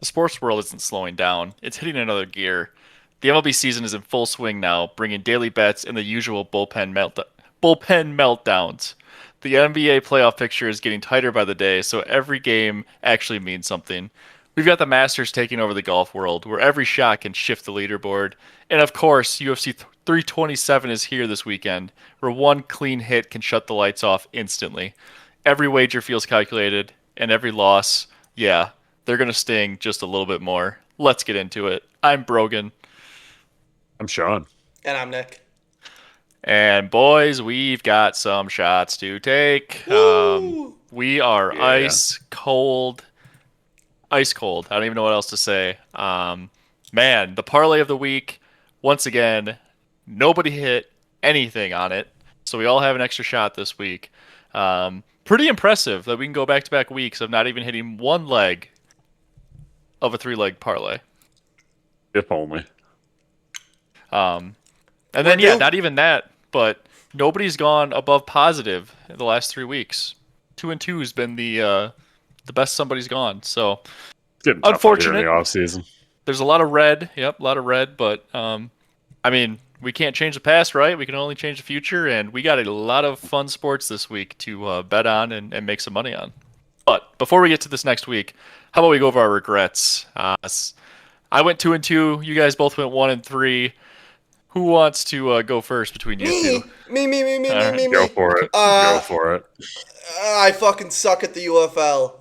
sports world isn't slowing down. It's hitting another gear. The MLB season is in full swing now, bringing daily bets and the usual bullpen meltdowns. The NBA playoff picture is getting tighter by the day, so every game actually means something. We've got the Masters taking over the golf world, where every shot can shift the leaderboard. And of course, UFC 327 is here this weekend, where one clean hit can shut the lights off instantly. Every wager feels calculated, and every loss, yeah, they're going to sting just a little bit more. Let's get into it. I'm Brogan. I'm Sean. And I'm Nick. And boys, we've got some shots to take. We are ice cold. Ice cold. I don't even know what else to say. Man, the parlay of the week, once again, nobody hit anything on it. So we all have an extra shot this week. Pretty impressive that we can go back-to-back weeks of not even hitting one leg of a three-leg parlay. If only. And then, not even that, but nobody's gone above positive in the last 3 weeks. 2-2 has been the best somebody's gone. So, unfortunate. In the off season. There's a lot of red. Yep, a lot of red. But, I mean, we can't change the past, right? We can only change the future. And we got a lot of fun sports this week to bet on and make some money on. But before we get to this next week, how about we go over our regrets? I went 2-2. You guys both went 1-3. Who wants to go first between you two? Me. Go for it. Go for it. I fucking suck at the UFL.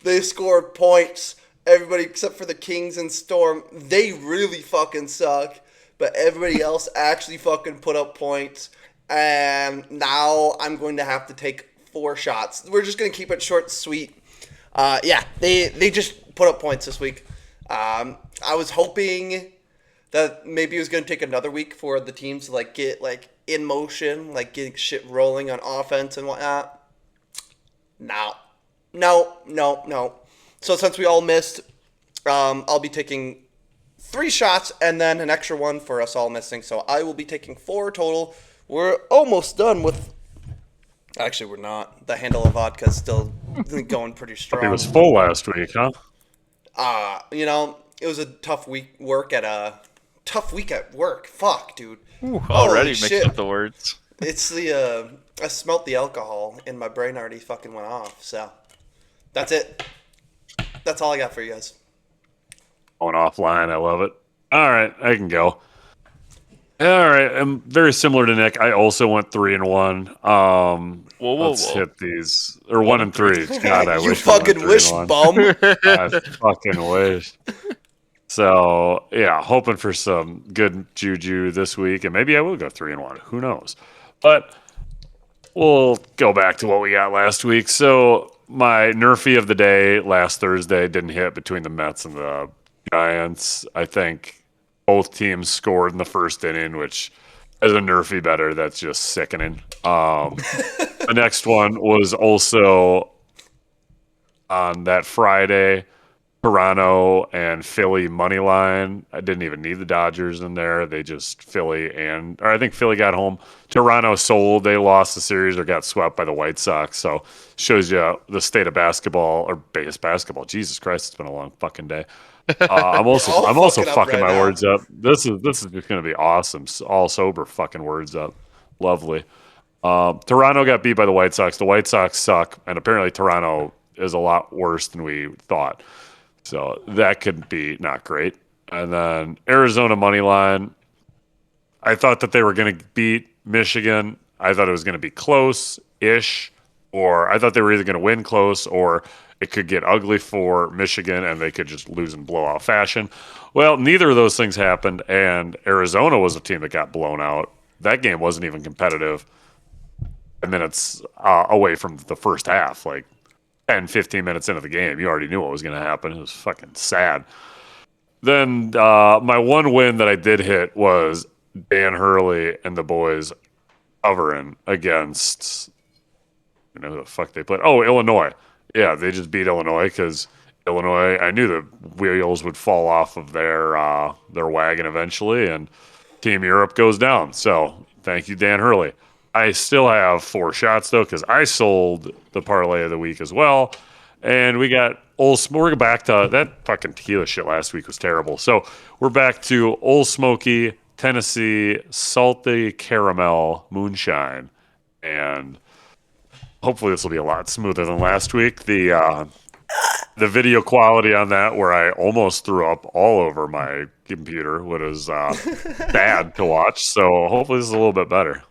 They scored points. Everybody except for the Kings and Storm, they really fucking suck. But everybody else actually fucking put up points. And now I'm going to have to take 4 shots. We're just going to keep it short and sweet. They just put up points this week. I was hoping that maybe it was going to take another week for the teams to get in motion, getting shit rolling on offense and whatnot. No. So since we all missed, I'll be taking 3 shots and then an extra one for us all missing. So I will be taking 4 total. We're almost done with. Actually, we're not. The handle of vodka is still going pretty strong. It was full last week, huh? It was a tough week at work. Fuck, dude. Already mixed up the words. It's I smelt the alcohol and my brain already fucking went off. So that's it. That's all I got for you guys. Going offline, I love it. All right, I can go. All right, I'm very similar to Nick. I also went 3-1. Let's hit these, or 1-3. God, I you wish. Fucking wish, bum. I fucking wish. So yeah, hoping for some good juju this week, and maybe I will go 3-1. Who knows? But we'll go back to what we got last week. So my Nerfy of the day last Thursday didn't hit between the Mets and the Giants. I think both teams scored in the first inning, which as a Nerfy better, that's just sickening. The next one was also on that Friday, Toronto and Philly money line. I didn't even need the Dodgers in there. They just I think Philly got home. Toronto sold. They lost the series or got swept by the White Sox. So shows you the state of basketball or base basketball. Jesus Christ, it's been a long fucking day. I'm also fucking my words up. This is just going to be awesome. All sober fucking words up. Lovely. Toronto got beat by the White Sox. The White Sox suck, and apparently Toronto is a lot worse than we thought. So that could be not great. And then Arizona money line. I thought that they were going to beat Michigan. I thought it was going to be close-ish, or I thought they were either going to win close or it could get ugly for Michigan and they could just lose in blowout fashion. Well, neither of those things happened, and Arizona was a team that got blown out. That game wasn't even competitive. Minutes away from the first half, 10, 15 minutes into the game, you already knew what was going to happen. It was fucking sad. Then my one win that I did hit was Dan Hurley and the boys covering against, who the fuck they played? Oh, Illinois. Yeah, they just beat Illinois because Illinois, I knew the wheels would fall off of their wagon eventually, and Team Europe goes down. So thank you, Dan Hurley. I still have 4 shots, though, because I sold the parlay of the week as well. And we got we're back to that fucking tequila shit last week was terrible. So we're back to Old Smoky, Tennessee, salty caramel moonshine. And hopefully this will be a lot smoother than last week. The video quality on that, where I almost threw up all over my computer, was bad to watch. So hopefully this is a little bit better.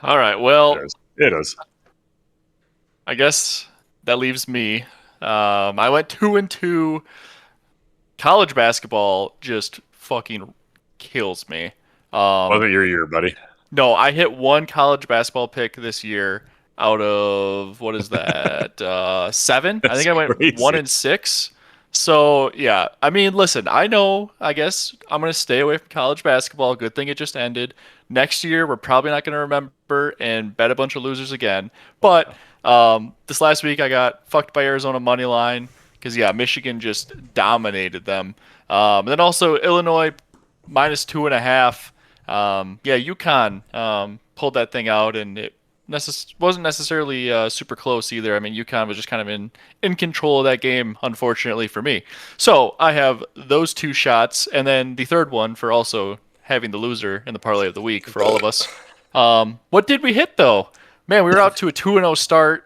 All right. Well, It is. I guess that leaves me. I went 2-2. College basketball just fucking kills me. Wasn't your year, buddy. No, I hit one college basketball pick this year out of what is that? 7? I think I went crazy. 1-6. So yeah, I mean, listen, I know. I guess I'm gonna stay away from college basketball. Good thing it just ended. Next year, we're probably not gonna remember and bet a bunch of losers again. But this last week, I got fucked by Arizona money line because yeah, Michigan just dominated them. And then also Illinois -2.5. Yeah, UConn pulled that thing out, and it wasn't necessarily super close either. I mean, UConn was just kind of in control of that game, unfortunately for me. So I have those 2 shots, and then the third one for also having the loser in the parlay of the week for all of us. What did we hit, though? Man, we were out to a 2-0 start.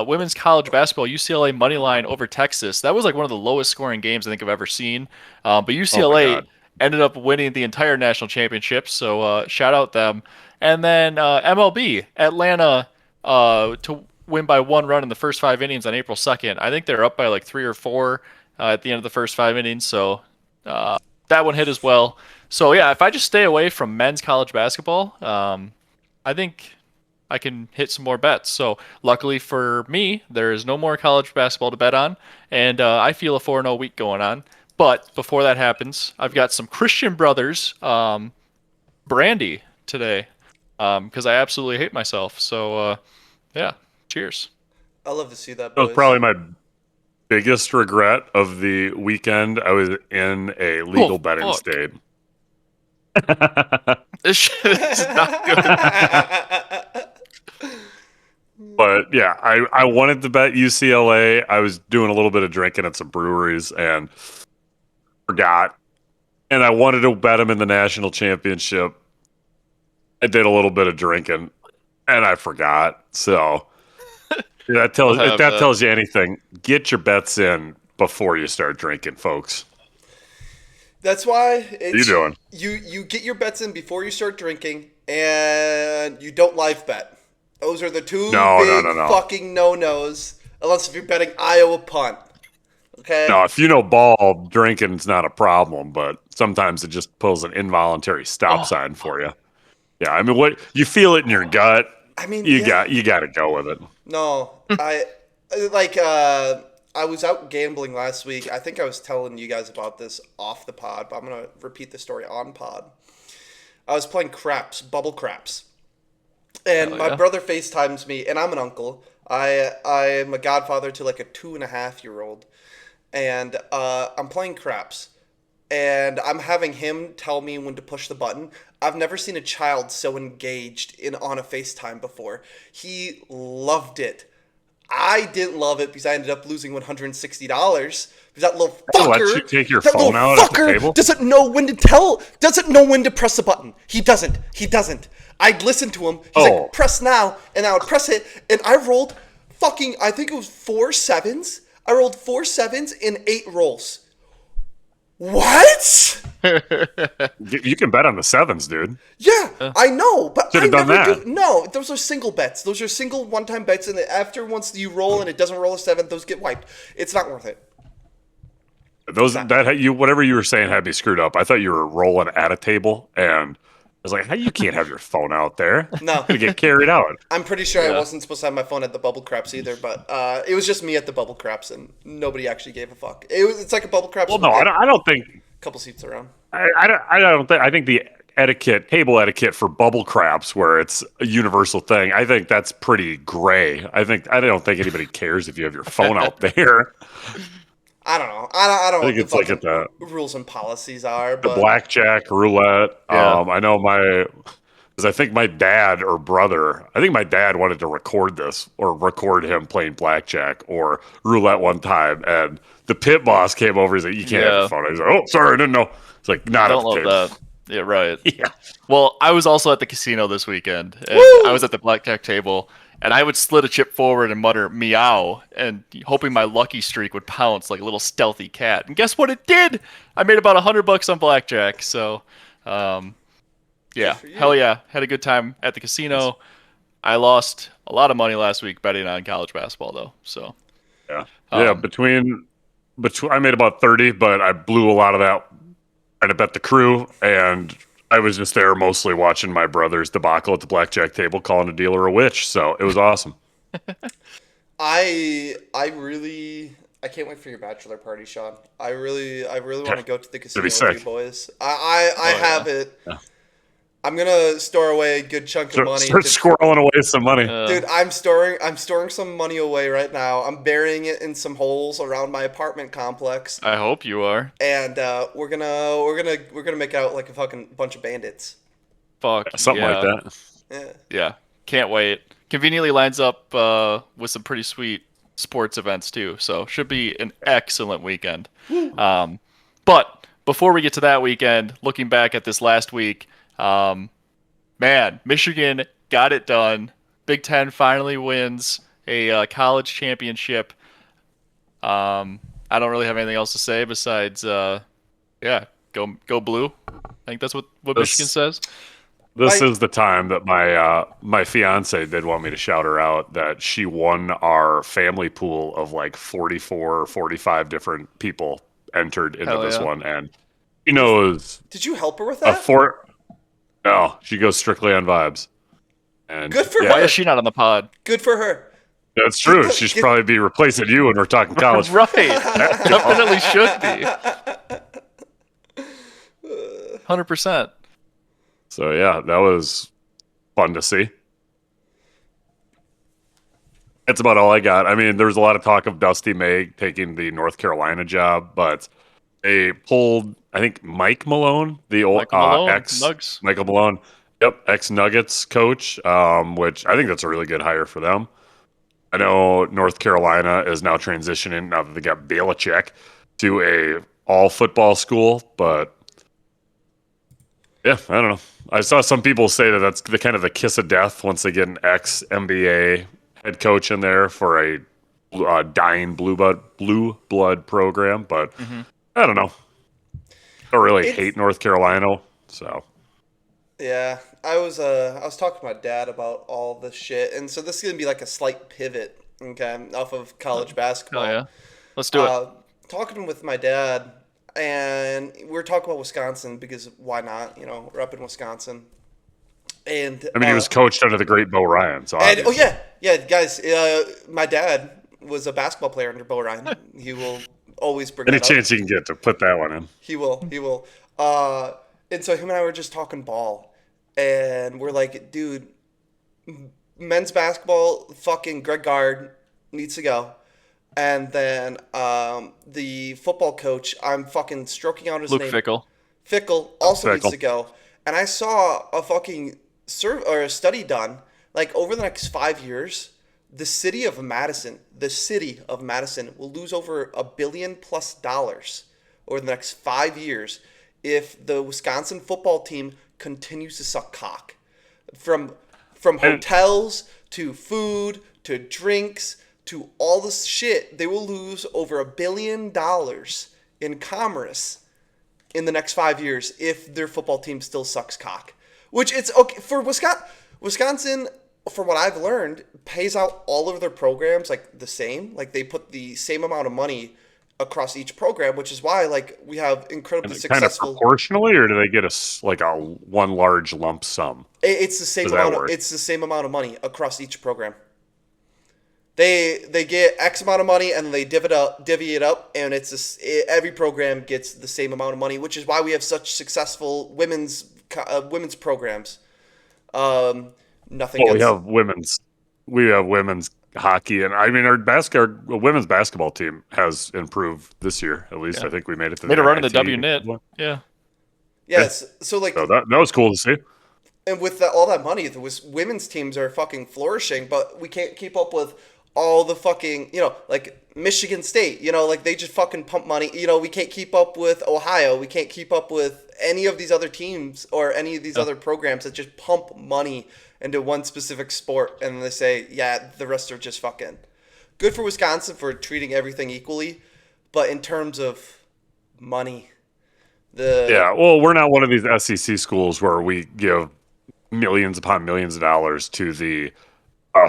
Women's college basketball, UCLA money line over Texas. That was like one of the lowest scoring games I think I've ever seen. But UCLA ended up winning the entire national championship, so shout out them. And then MLB, Atlanta to win by 1 run in the first 5 innings on April 2nd. I think they're up by like 3 or 4 at the end of the first 5 innings, so that one hit as well. So yeah, if I just stay away from men's college basketball, I think I can hit some more bets. So luckily for me, there is no more college basketball to bet on, and I feel a 4-0 week going on. But before that happens, I've got some Christian Brothers brandy today because I absolutely hate myself. So yeah, cheers. I love to see that, That was boys. probably my biggest regret of the weekend. I was in a legal betting fuck. state. This shit is not good. But yeah, I wanted to bet UCLA. I was doing a little bit of drinking at some breweries and forgot. And I wanted to bet them in the national championship. I did a little bit of drinking and I forgot. So that tells you anything. Get your bets in before you start drinking, folks. That's why What are you doing? You get your bets in before you start drinking, and you don't live bet. Those are the 2 No. fucking no-nos. Unless if you're betting Iowa punt. Okay? No, if you know ball, drinking's not a problem, but sometimes it just pulls an involuntary stop sign for you. Yeah, I mean, what you feel it in your gut. I mean, you got to go with it. No, I was out gambling last week. I think I was telling you guys about this off the pod, but I'm gonna repeat the story on pod. I was playing craps, bubble craps, and my brother FaceTimes me, and I'm an uncle. I'm a godfather to like a 2.5-year-old, and I'm playing craps, and I'm having him tell me when to push the button. I've never seen a child so engaged on a FaceTime before. He loved it. I didn't love it because I ended up losing $160. Because that little fucker, Let you take your phone out at the table? doesn't know when to press the button. He doesn't. I'd listen to him. He's like, press now, and I would press it, and I rolled I think it was 4 sevens. I rolled 4 sevens in 8 rolls. What? You can bet on the sevens, dude. Yeah, I know, but Should've done that. No, those are single bets. Those are single one-time bets, and after once you roll and it doesn't roll a 7, those get wiped. It's not worth it. Whatever you were saying had me screwed up. I thought you were rolling at a table, and I was like, "How you can't have your phone out there? No, gonna get carried out." I'm pretty sure I wasn't supposed to have my phone at the bubble craps either, but it was just me at the bubble craps, and nobody actually gave a fuck. It's like a bubble craps. Well, no, I don't think. Couple seats around. I don't think. I think the table etiquette for bubble craps, where it's a universal thing, I think that's pretty gray. I don't think anybody cares if you have your phone out there. I don't know. I don't know think it's like at the rules and policies are. the But blackjack roulette. Yeah. I know Because I think my dad or brother, I think my dad wanted to record this or record him playing blackjack or roulette one time, and the pit boss came over. He's like, "You can't have your phone." I was like, "Oh, sorry, I didn't know." It's like not at Don't the love table. that. Yeah, right. Yeah. Well, I was also at the casino this weekend, and Woo! I was at the blackjack table, and I would slid a chip forward and mutter meow, and hoping my lucky streak would pounce like a little stealthy cat. And guess what? It did. I made about $100 on blackjack. So, yeah, for you. hell yeah, had a good time at the casino. I lost a lot of money last week betting on college basketball, though. So, Yeah. Between I made about 30, but I blew a lot of that trying to bet the crew, and I was just there mostly watching my brother's debacle at the blackjack table, calling a dealer a witch. So it was awesome. I can't wait for your bachelor party, Sean. I really want to go to the casino with sick. you boys. I have it. Yeah. I'm gonna store away a good chunk of money. Start squirreling away some money. Dude, I'm storing some money away right now. I'm burying it in some holes around my apartment complex, I hope you are. and we're gonna make out like a fucking bunch of bandits. Fuck Something yeah. like that. Yeah. Yeah, can't wait. Conveniently lines up with some pretty sweet sports events too, so should be an excellent weekend. But before we get to that weekend, looking back at this last week, man, Michigan got it done. Big Ten finally wins a college championship. I don't really have anything else to say besides, yeah, go blue. I think that's what Michigan says. This is the time that my fiance did want me to shout her out that she won our family pool of like 44 or 45 different people entered into Hell this yeah. one, and she knows Did you help her with a that? No, she goes strictly on vibes. And Good for yeah, Why her. is she not on the pod? Good for her. That's true. She should probably be replacing you when we're talking college. Right, definitely should be. 100%. So yeah, that was fun to see. That's about all I got. I mean, there was a lot of talk of Dusty May taking the North Carolina job, but they pulled, I think, Mike Malone, the old Michael Malone, ex Nugs. Michael Malone, ex Nuggets coach, which I think that's a really good hire for them. I know North Carolina is now transitioning now that they got Belichick to a all football school, but yeah, I don't know. I saw some people say that that's the kind of the kiss of death once they get an ex NBA head coach in there for a dying blue blood program, but I don't know. I don't really hate North Carolina, so Yeah, I was talking to my dad about all this shit, and so this is gonna be like a slight pivot, okay, off of college basketball. Oh yeah, let's do it. Talking with my dad, and we were talking about Wisconsin because why not? You know, we're up in Wisconsin, and I mean he was coached under the great Bo Ryan, so and, obviously. yeah, guys, my dad was a basketball player under Bo Ryan. He will always bring Any that up. chance you can get to put that one in. He will. And so him and I were just talking ball, and we're like, dude, men's basketball, fucking Greg Gard needs to go. And then the football coach, I'm fucking stroking out his Luke name. Fickle. Also Fickle. needs to go. And I saw a fucking a study done, like over the next 5 years, the city of Madison will lose over $1 billion+ over the next 5 years if the Wisconsin football team continues to suck cock. From hotels to food to drinks to all this shit, they will lose over $1 billion in commerce in the next 5 years if their football team still sucks cock. Which it's okay for Wisconsin, from what I've learned, pays out all of their programs like the same. Like they put the same amount of money across each program, which is why like we have incredibly Is it kind of successful. proportionally, or do they get a one large lump sum? It's the same Does that amount. work? It's the same amount of money across each program. They get X amount of money and they divvy it up, and every program gets the same amount of money, which is why we have such successful women's programs. Nothing. Well, against, we have women's hockey, and I mean our women's basketball team has improved this year. At least I think we made it to Made the a run in the NIT. WNIT. Yeah. Yes. So like So that was cool to see. And with all that money, the women's teams are fucking flourishing, but we can't keep up with all the fucking, like Michigan State, like they just fucking pump money. We can't keep up with Ohio. We can't keep up with any of these other teams or any of these other programs that just pump money into one specific sport. And they say, yeah, the rest are just fucking good for Wisconsin for treating everything equally. But in terms of money, well, we're not one of these SEC schools where we give millions upon millions of dollars to the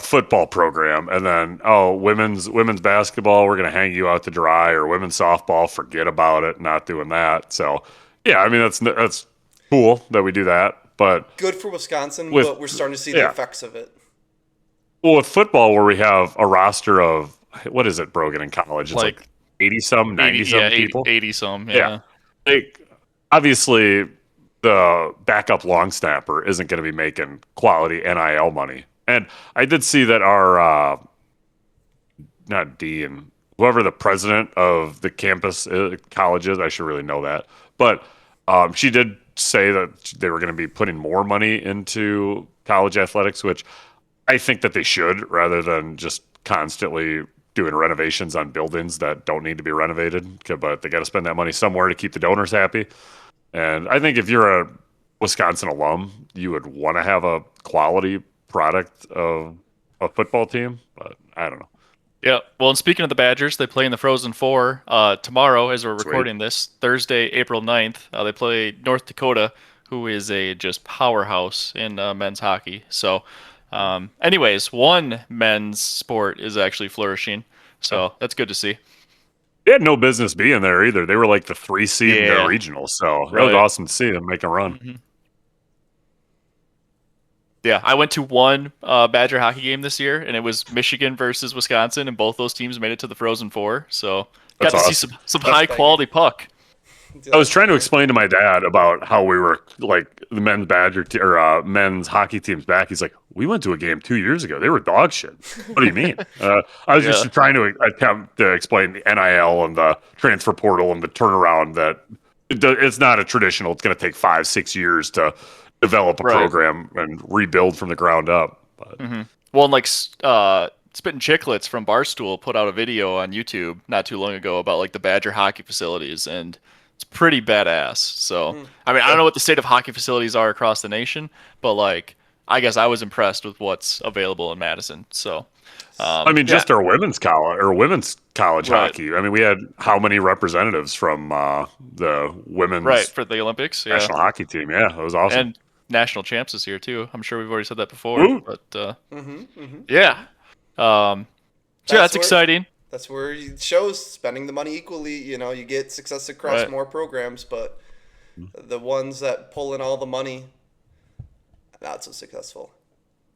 football program, and then women's basketball, we're going to hang you out to dry, or women's softball, forget about it, not doing that. So yeah, I mean that's cool that we do that, but good for Wisconsin, but we're starting to see the effects of it. Well, with football, where we have a roster of what is it, Brogan, in college? It's like 80-some, 90-some people. 80-some, yeah. Like, obviously, the backup long snapper isn't going to be making quality NIL money. And I did see that our, not dean, whoever the president of the campus college is, I should really know that. But she did say that they were going to be putting more money into college athletics, which I think that they should, rather than just constantly doing renovations on buildings that don't need to be renovated. But they got to spend that money somewhere to keep the donors happy. And I think if you're a Wisconsin alum, you would want to have a quality product of a football team, but I don't know. Yeah. Well, and speaking of the Badgers, they play in the Frozen Four tomorrow as we're recording this, Thursday, April 9th. They play North Dakota, who is a just powerhouse in men's hockey. So, anyways, one men's sport is actually flourishing. So that's good to see. They had no business being there either. They were like the 3 seed in their regional. So that was awesome to see them make a run. Mm-hmm. Yeah, I went to one Badger hockey game this year, and it was Michigan versus Wisconsin, and both those teams made it to the Frozen Four. So got to see some high quality puck. I was trying to explain to my dad about how we were like the men's Badger men's hockey teams back. He's like, "We went to a game 2 years ago. They were dog shit." What do you mean? I was just trying to attempt to explain the NIL and the transfer portal and the turnaround that it's not a traditional. It's going to take 5-6 years to develop a program and rebuild from the ground up. But. Well, and like Spittin' Chicklets from Barstool put out a video on YouTube not too long ago about like the Badger hockey facilities, and it's pretty badass. So, I mean, I don't know what the state of hockey facilities are across the nation, but like, I guess I was impressed with what's available in Madison. So, I mean, just our women's college hockey. I mean, we had how many representatives from the women's for the Olympics national hockey team? Yeah, it was awesome. And national champs this year too. I'm sure we've already said that before, but yeah. So that's exciting. That's where it shows spending the money equally. You get success across more programs, but the ones that pull in all the money, not so successful.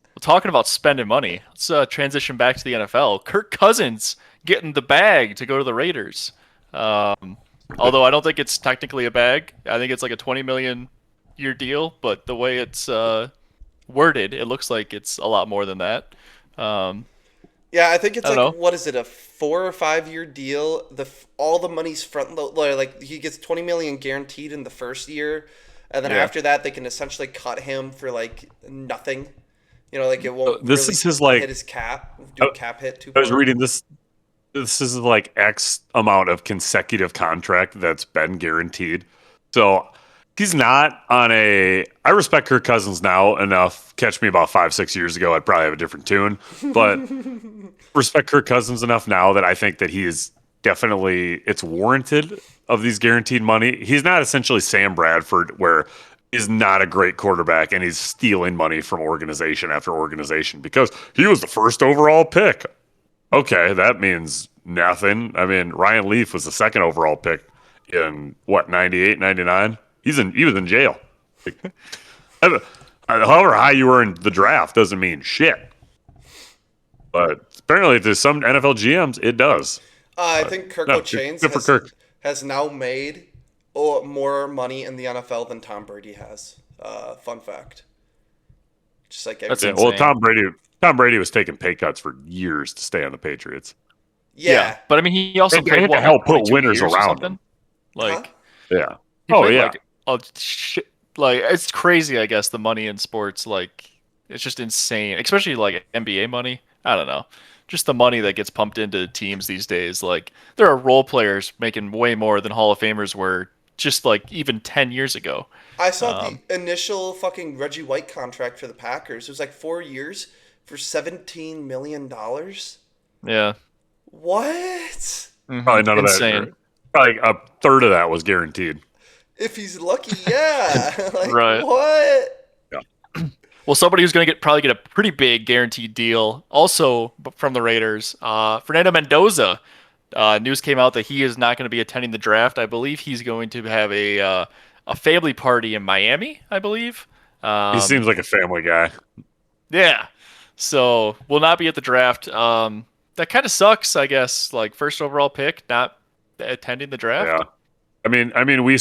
Well, talking about spending money, let's transition back to the NFL. Kirk Cousins getting the bag to go to the Raiders. Although I don't think it's technically a bag. I think it's like a $20 million year deal, but the way it's worded, it looks like it's a lot more than that. Yeah, I think it's what is it, a 4 or 5 year deal? All the money's front load. Like he gets $20 million guaranteed in the first year, and then after that they can essentially cut him for like nothing. Like it won't. This is his like hit his cap, do a cap hit too. I was reading this. This is like X amount of consecutive contract that's been guaranteed. So he's not on a. I respect Kirk Cousins now enough. Catch me about 5-6 years ago, I'd probably have a different tune. But respect Kirk Cousins enough now that I think that he is definitely. It's warranted of these guaranteed money. He's not essentially Sam Bradford, where he's not a great quarterback and he's stealing money from organization after organization because he was the first overall pick. Okay, that means nothing. I mean, Ryan Leaf was the second overall pick in 98, 99. He was in jail. However high you were in the draft doesn't mean shit. But apparently to some NFL GMs, it does. I think Kirk O'Chains has now made more money in the NFL than Tom Brady has. Fun fact. Just like everything. Well, Tom Brady was taking pay cuts for years to stay on the Patriots. Yeah. But I mean, he also had to help put winners around him. Like, yeah. Like a Like it's crazy, I guess, the money in sports. Like it's just insane, especially like NBA money. I don't know, just the money that gets pumped into teams these days. Like there are role players making way more than Hall of Famers were just like even 10 years ago. I saw the Um, initial fucking Reggie White contract for the Packers. It was like 4 years for $17 million. yeah, What? Probably none of insane. that. Probably a third of that was guaranteed. If he's lucky, yeah. Like Right. what? Yeah. Well, somebody who's going to probably get a pretty big guaranteed deal, also from the Raiders, Fernando Mendoza. News came out that he is not going to be attending the draft. I believe he's going to have a family party in Miami. I believe. He seems like a family guy. Yeah. So will not be at the draft. That kind of sucks, I guess. Like first overall pick, not attending the draft. Yeah. I mean, we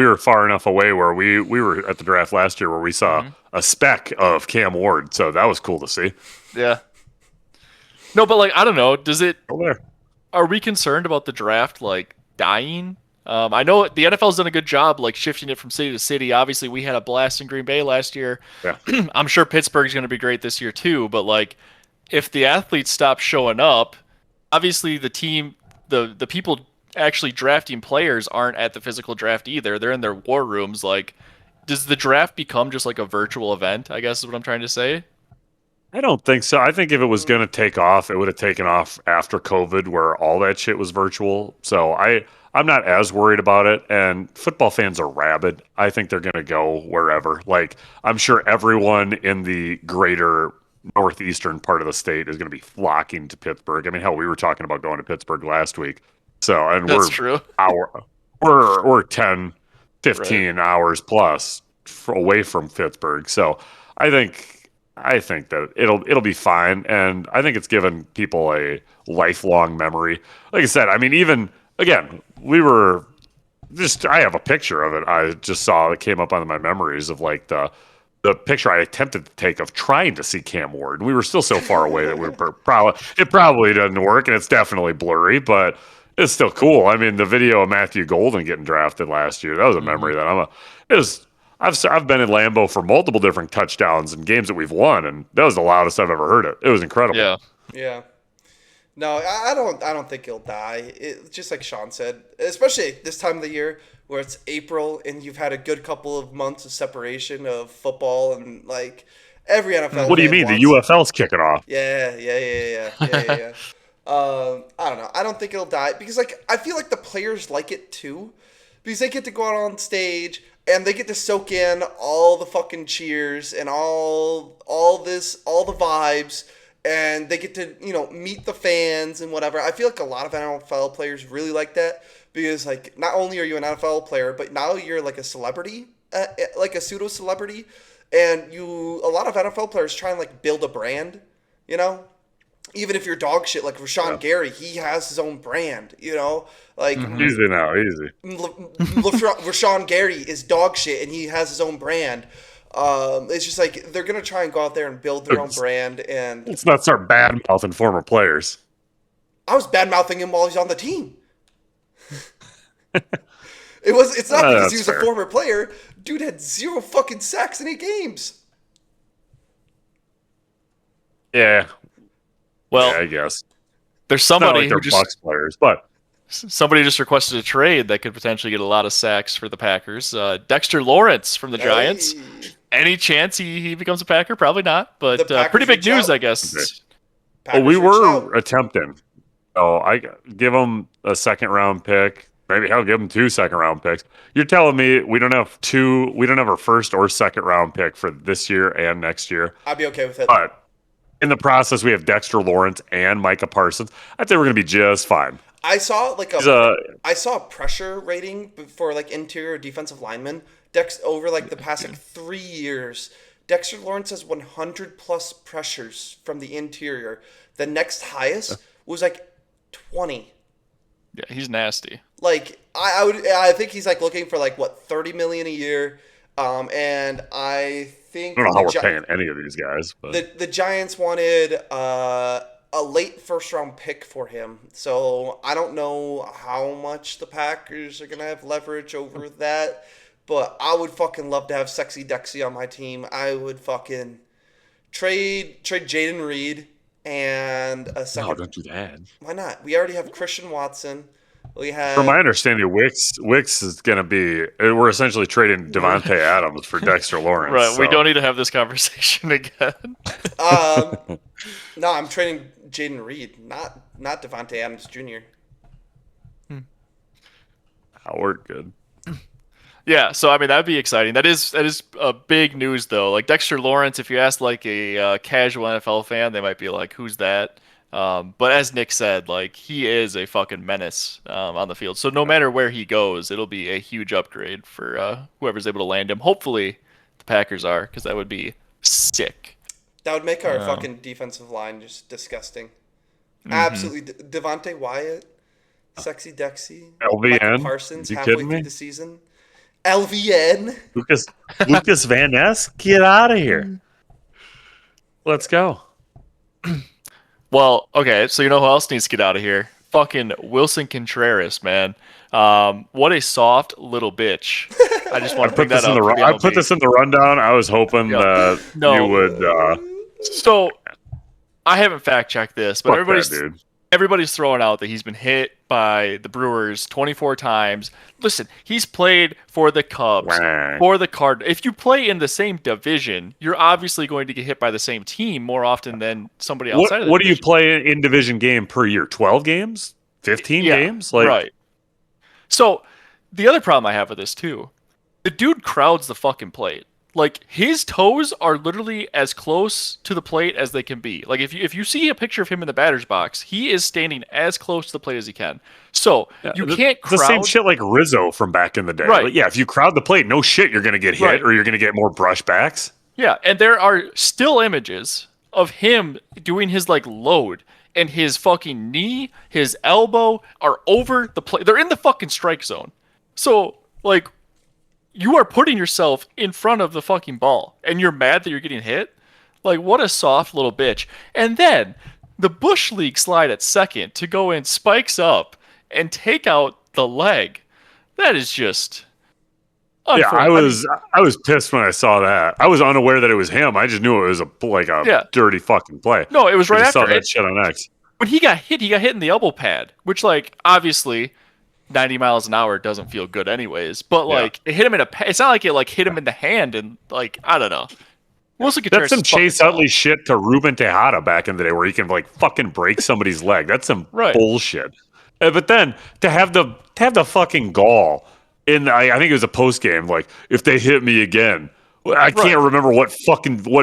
were far enough away where we were at the draft last year where we saw Hmm. a speck of Cam Ward, so that was cool to see. Yeah. No, but like I don't know. Does it? Go there. Are we concerned about the draft like dying? I know the NFL's done a good job like shifting it from city to city. Obviously, we had a blast in Green Bay last year. Yeah. I'm sure Pittsburgh's going to be great this year too. But like, if the athletes stop showing up, obviously the team, the people actually drafting players aren't at the physical draft either. They're in their war rooms. Like, does the draft become just like a virtual event? I guess is what I'm trying to say. I don't think so. I think if it was going to take off, it would have taken off after COVID, where all that shit was virtual. So I'm not as worried about it. And football fans are rabid. I think they're going to go wherever. Like I'm sure everyone in the greater northeastern part of the state is going to be flocking to Pittsburgh. I mean, hell, we were talking about going to Pittsburgh last week. So and That's true. we're 10, Right. 15 hours plus away from Pittsburgh. So I think I think that it'll be fine, and I think it's given people a lifelong memory. Like I said, I mean, even again, we were just I have a picture of it. I just saw it came up on my memories of like the picture I attempted to take of trying to see Cam Ward. We were still so far away that we were probably doesn't work, and it's definitely blurry, but it's still cool. I mean, the video of Matthew Golden getting drafted last year, that was a Hmm. memory that it was I've been in Lambeau for multiple different touchdowns and games that we've won, and that was the loudest I've ever heard it. It was incredible. Yeah. Yeah. No, I don't think he'll die. Just like Sean said, especially this time of the year where it's April and you've had a good couple of months of separation of football and like every NFL What do you fan mean? The wants. UFL's kicking off. Yeah. I don't know. I don't think it'll die because like I feel like the players like it too, because they get to go out on stage and they get to soak in all the fucking cheers and all the vibes, and they get to meet the fans and whatever. I feel like a lot of NFL players really like that because like not only are you an NFL player, but now you're like a celebrity, like a pseudo celebrity, and a lot of NFL players try and like build a brand, you know even if you're dog shit like Yeah. Rashawn Gary, he has his own brand, Like Hmm. Easy now, easy. Rashawn Gary is dog shit and he has his own brand. It's just like they're gonna try and go out there and build their own Let's, brand. And let's not start bad mouthing former players. I was bad mouthing him while he's on the team. It's not because he That's was a fair. former player. Dude had 0 fucking sacks in 8 games. Yeah, Well, I guess. there's It's not somebody like they're who just Bucks players, but somebody just requested a trade that could potentially get a lot of sacks for the Packers. Dexter Lawrence from the Giants. Hey, Any chance he becomes a Packer? Probably not. The But Packers pretty big reach news, out. I guess. well, we Packers reached were out. attempting. So I give them a second round pick. Maybe I'll give them 2 second round picks. You're telling me we don't have two? We don't have our first or second round pick for this year and next year. I'd be okay with it. But in the process, we have Dexter Lawrence and Micah Parsons. I think we're going to be just fine. I saw like He's a I saw a pressure rating for like interior defensive linemen. Dex over like the past like 3 years. Dexter Lawrence has 100 plus pressures from the interior. The next highest was like 20. Yeah, he's nasty. Like I think he's like looking for like what 30 million a year. And I think I don't know how we're paying any of these guys, but the Giants wanted a late first round pick for him. So I don't know how much the Packers are gonna have leverage over that. but I would fucking love to have Sexy Dexy on my team. I would fucking trade Jaden Reed and a second. No, don't do that. Why not? We already have Christian Watson. We From my have understanding, Wicks is going to be. We're essentially trading Devontae Adams for Dexter Lawrence. Right, we so. don't need to have this conversation again. no, I'm trading Jaden Reed, not Devontae Adams Jr. Oh, we're good. Yeah, so I mean that'd be exciting. That is a big news though. Like Dexter Lawrence, if you ask like a casual NFL fan, they might be like, "Who's that?" But as Nick said, like he is a fucking menace on the field. So no matter where he goes, it'll be a huge upgrade for whoever's able to land him. Hopefully, the Packers are, because that would be sick. That would make our fucking defensive line just disgusting. Absolutely, Devontae Wyatt, Sexy Dexy, LVN? Michael Parsons You halfway kidding through me? the season. LVN. Lucas Van Ness, get out of here. Let's go. Well, okay, so you know who else needs to get out of here? Fucking Wilson Contreras, man. What a soft little bitch. I just want to bring that up. I put this in the rundown. I was hoping that you would. So I haven't fact checked this, but everybody's throwing out that he's been hit by the Brewers 24 times. Listen, he's played for the Cubs, for the Cardinals. If you play in the same division, you're obviously going to get hit by the same team more often than somebody outside of the What division. do you play in division game per year? 12 games? 15 games? Right. So the other problem I have with this too, the dude crowds the fucking plate. Like his toes are literally as close to the plate as they can be. Like if you see a picture of him in the batter's box, he is standing as close to the plate as he can. So you can't crowd. The same shit like Rizzo from back in the day. Right. Like, yeah, if you crowd the plate, no shit, you're going to get hit or you're going to get more brushbacks. Yeah, and there are still images of him doing his like load, and his fucking knee, his elbow are over the plate. They're in the fucking strike zone. So like, you are putting yourself in front of the fucking ball, and you're mad that you're getting hit? Like, what a soft little bitch. And then, the Bush League slide at second to go in, spikes up, and take out the leg. That is just... Yeah, I was pissed when I saw that. I was unaware that it was him. I just knew it was a dirty fucking play. No, it was right after. I saw that shit on X. When he got hit in the elbow pad, which, like, obviously... 90 miles an hour doesn't feel good anyways, but like it hit him it's not like it like hit him in the hand and like I don't know. That's some Chase Utley shit to Ruben Tejada back in the day where he can like fucking break somebody's leg. That's some bullshit. But then to have the fucking gall in I think it was a post game, like if they hit me again. I can't remember what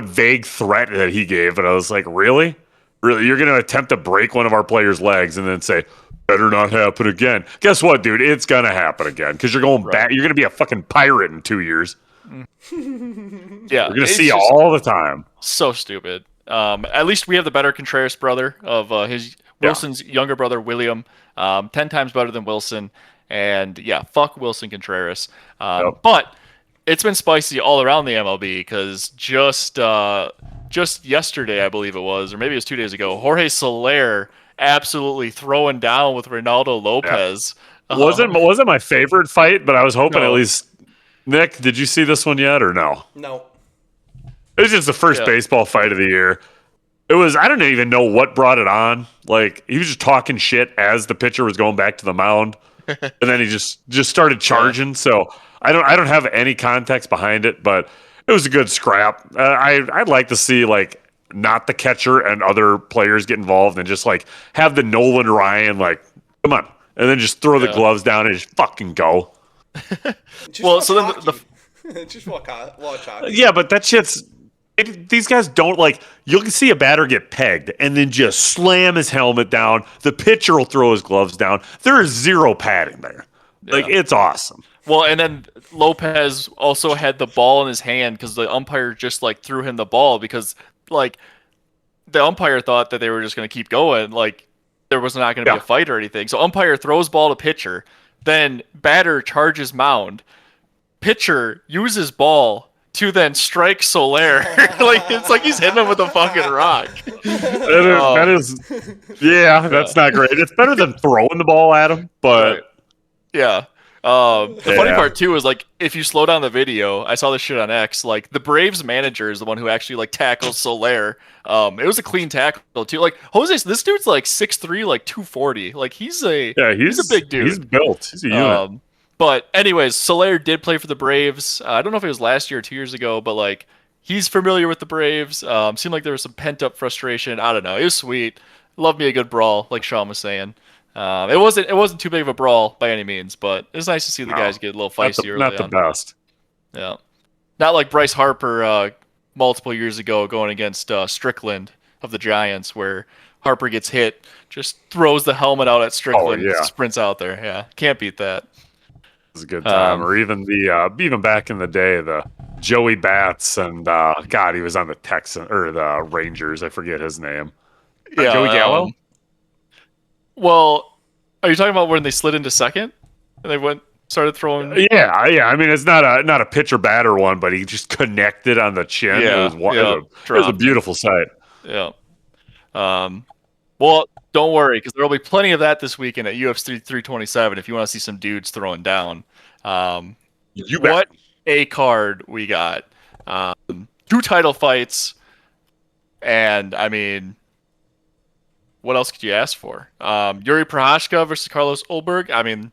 vague threat that he gave, but I was like, really? Really? You're gonna attempt to break one of our players' legs and then say better not happen again. Guess what, dude? It's gonna happen again because you're going back. You're gonna be a fucking pirate in 2 years. Yeah, you're gonna see all the time. So stupid. At least we have the better Contreras brother of Wilson's younger brother William. 10 times better than Wilson. And yeah, fuck Wilson Contreras. But it's been spicy all around the MLB because just yesterday, I believe it was, or maybe it was 2 days ago, Jorge Soler absolutely throwing down with Ronaldo Lopez. Yeah. Wasn't my favorite fight, but I was hoping at least. Nick, did you see this one yet or no? No. It was just the first baseball fight of the year. It was, I don't even know what brought it on. Like, he was just talking shit as the pitcher was going back to the mound. And then he just started charging. Yeah. So I don't have any context behind it, but it was a good scrap. I'd like to see like not the catcher and other players get involved and just like have the Nolan Ryan like come on and then just throw the gloves down and just fucking go. Just watch hockey. Yeah, but that shit's these guys don't like. You can see a batter get pegged and then just slam his helmet down. The pitcher will throw his gloves down. There is zero padding there. Yeah. Like it's awesome. Well, and then Lopez also had the ball in his hand because the umpire just like threw him the ball because like the umpire thought that they were just going to keep going. Like there was not going to be a fight or anything. So umpire throws ball to pitcher. Then batter charges mound. Pitcher uses ball to then strike Soler. Like it's like he's hitting him with a fucking rock. That's not great. It's better than throwing the ball at him, but yeah. The funny Yeah. part too is like if you slow down the video, I saw this shit on X. Like the Braves manager is the one who actually like tackles Soler. It was a clean tackle too. Like Jose, this dude's like 6'3", like 240. Like he's a big he's dude. built. He's a unit. But anyways, Soler did play for the Braves. I don't know if it was last year or 2 years ago, but like he's familiar with the Braves. Seemed like there was some pent up frustration. I don't know. It was sweet. Love me a good brawl, like Sean was saying. It wasn't too big of a brawl by any means, but it was nice to see the guys No, get a little not feisty not early the on. best. Yeah, not like Bryce Harper multiple years ago going against Strickland of the Giants, where Harper gets hit, just throws the helmet out at Oh Strickland, yeah, sprints out there. Yeah, can't beat that. it was a good time. Um, Or even even back in the day, the Joey Bats and God, he was on the Texan or the Rangers. I forget his name. Joey yeah. Gallo. Well, are you talking about when they slid into second and they started throwing? Yeah. I mean, it's not a pitcher batter one, but he just connected on the chin. It was Yeah, it was a dropped it. beautiful sight. Yeah. Well, don't worry, because there will be plenty of that this weekend at UFC 327 if you want to see some dudes throwing down. Um, You bet. what a card we got. Two title fights, and I mean, what else could you ask for? Yuri Prohashka versus Carlos Ulberg. I mean,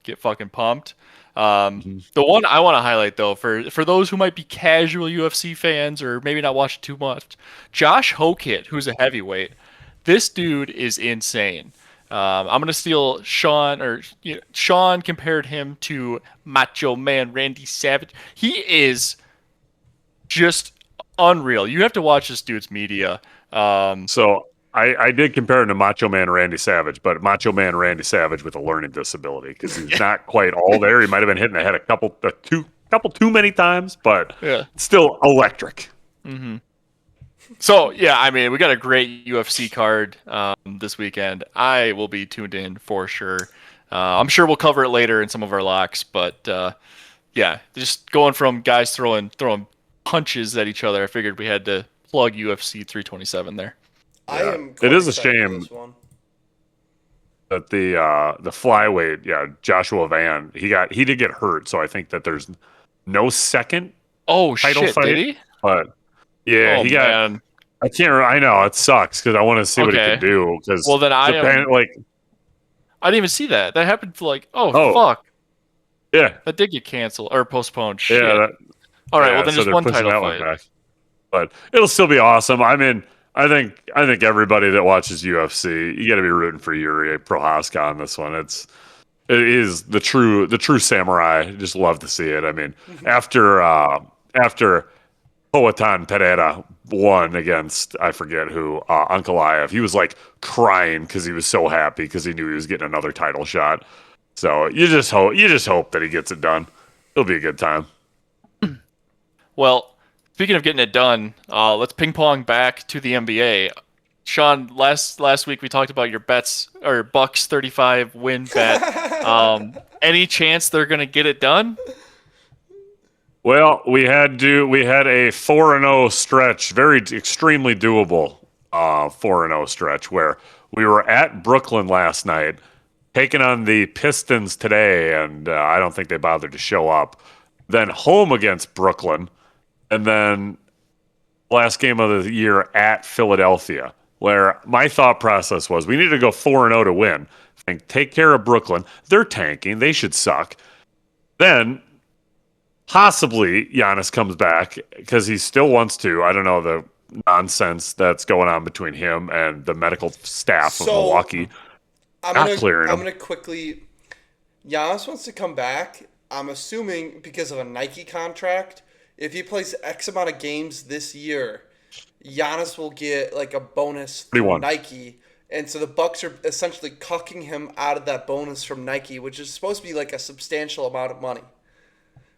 get fucking pumped. The one I want to highlight though, for those who might be casual UFC fans or maybe not watching too much, Josh Hokit, who's a heavyweight, this dude is insane. I'm gonna steal Sean, or Sean compared him to Macho Man Randy Savage. He is just unreal. You have to watch this dude's media. So I did compare him to Macho Man Randy Savage, but Macho Man Randy Savage with a learning disability because he's not quite all there. He might have been hitting the head a couple too many times, but Yeah. still electric. So yeah, I mean, we got a great UFC card this weekend. I will be tuned in for sure. I'm sure we'll cover it later in some of our locks, but yeah, just going from guys throwing punches at each other, I figured we had to plug UFC 327 there. I Yeah. am. It quite is a excited for shame this one. That the flyweight, Joshua Van, he did get hurt, so I think that there's no second Oh title shit, fight. did he? But yeah, Oh he got. man. I can't. I know it sucks because I want to see what he Okay. could do. Because Well, then I Japan, didn't even see that. That happened for like, oh Oh. fuck, yeah, that did get canceled or postponed. Shit. yeah. All right, Yeah, well then so just they're one pushing title that fight. one back. But it'll still be awesome. I mean, I think everybody that watches UFC, you got to be rooting for Yuri Prohaska on this one. It is the true samurai. Just love to see it. I mean, after Poatan Pereira won against I forget who Ankalaev, he was like crying because he was so happy because he knew he was getting another title shot. So you just hope that he gets it done. It'll be a good time. Well, speaking of getting it done, let's ping pong back to the NBA. Sean, last week we talked about your bets or Bucks 35 win bet. Any chance they're gonna get it done? Well, we had a 4-0 stretch, very extremely doable 4-0 stretch where we were at Brooklyn last night, taking on the Pistons today, and I don't think they bothered to show up. Then home against Brooklyn, and then last game of the year at Philadelphia, where my thought process was we need to go 4-0 to win. Take care of Brooklyn. They're tanking. They should suck. Then possibly Giannis comes back because he still wants to. I don't know the nonsense that's going on between him and the medical staff of Milwaukee. I'm Not clearing him. gonna quickly. Giannis wants to come back. I'm assuming because of a Nike contract. If he plays X amount of games this year, Giannis will get like a bonus from 31. Nike. And so the Bucks are essentially cucking him out of that bonus from Nike, which is supposed to be like a substantial amount of money.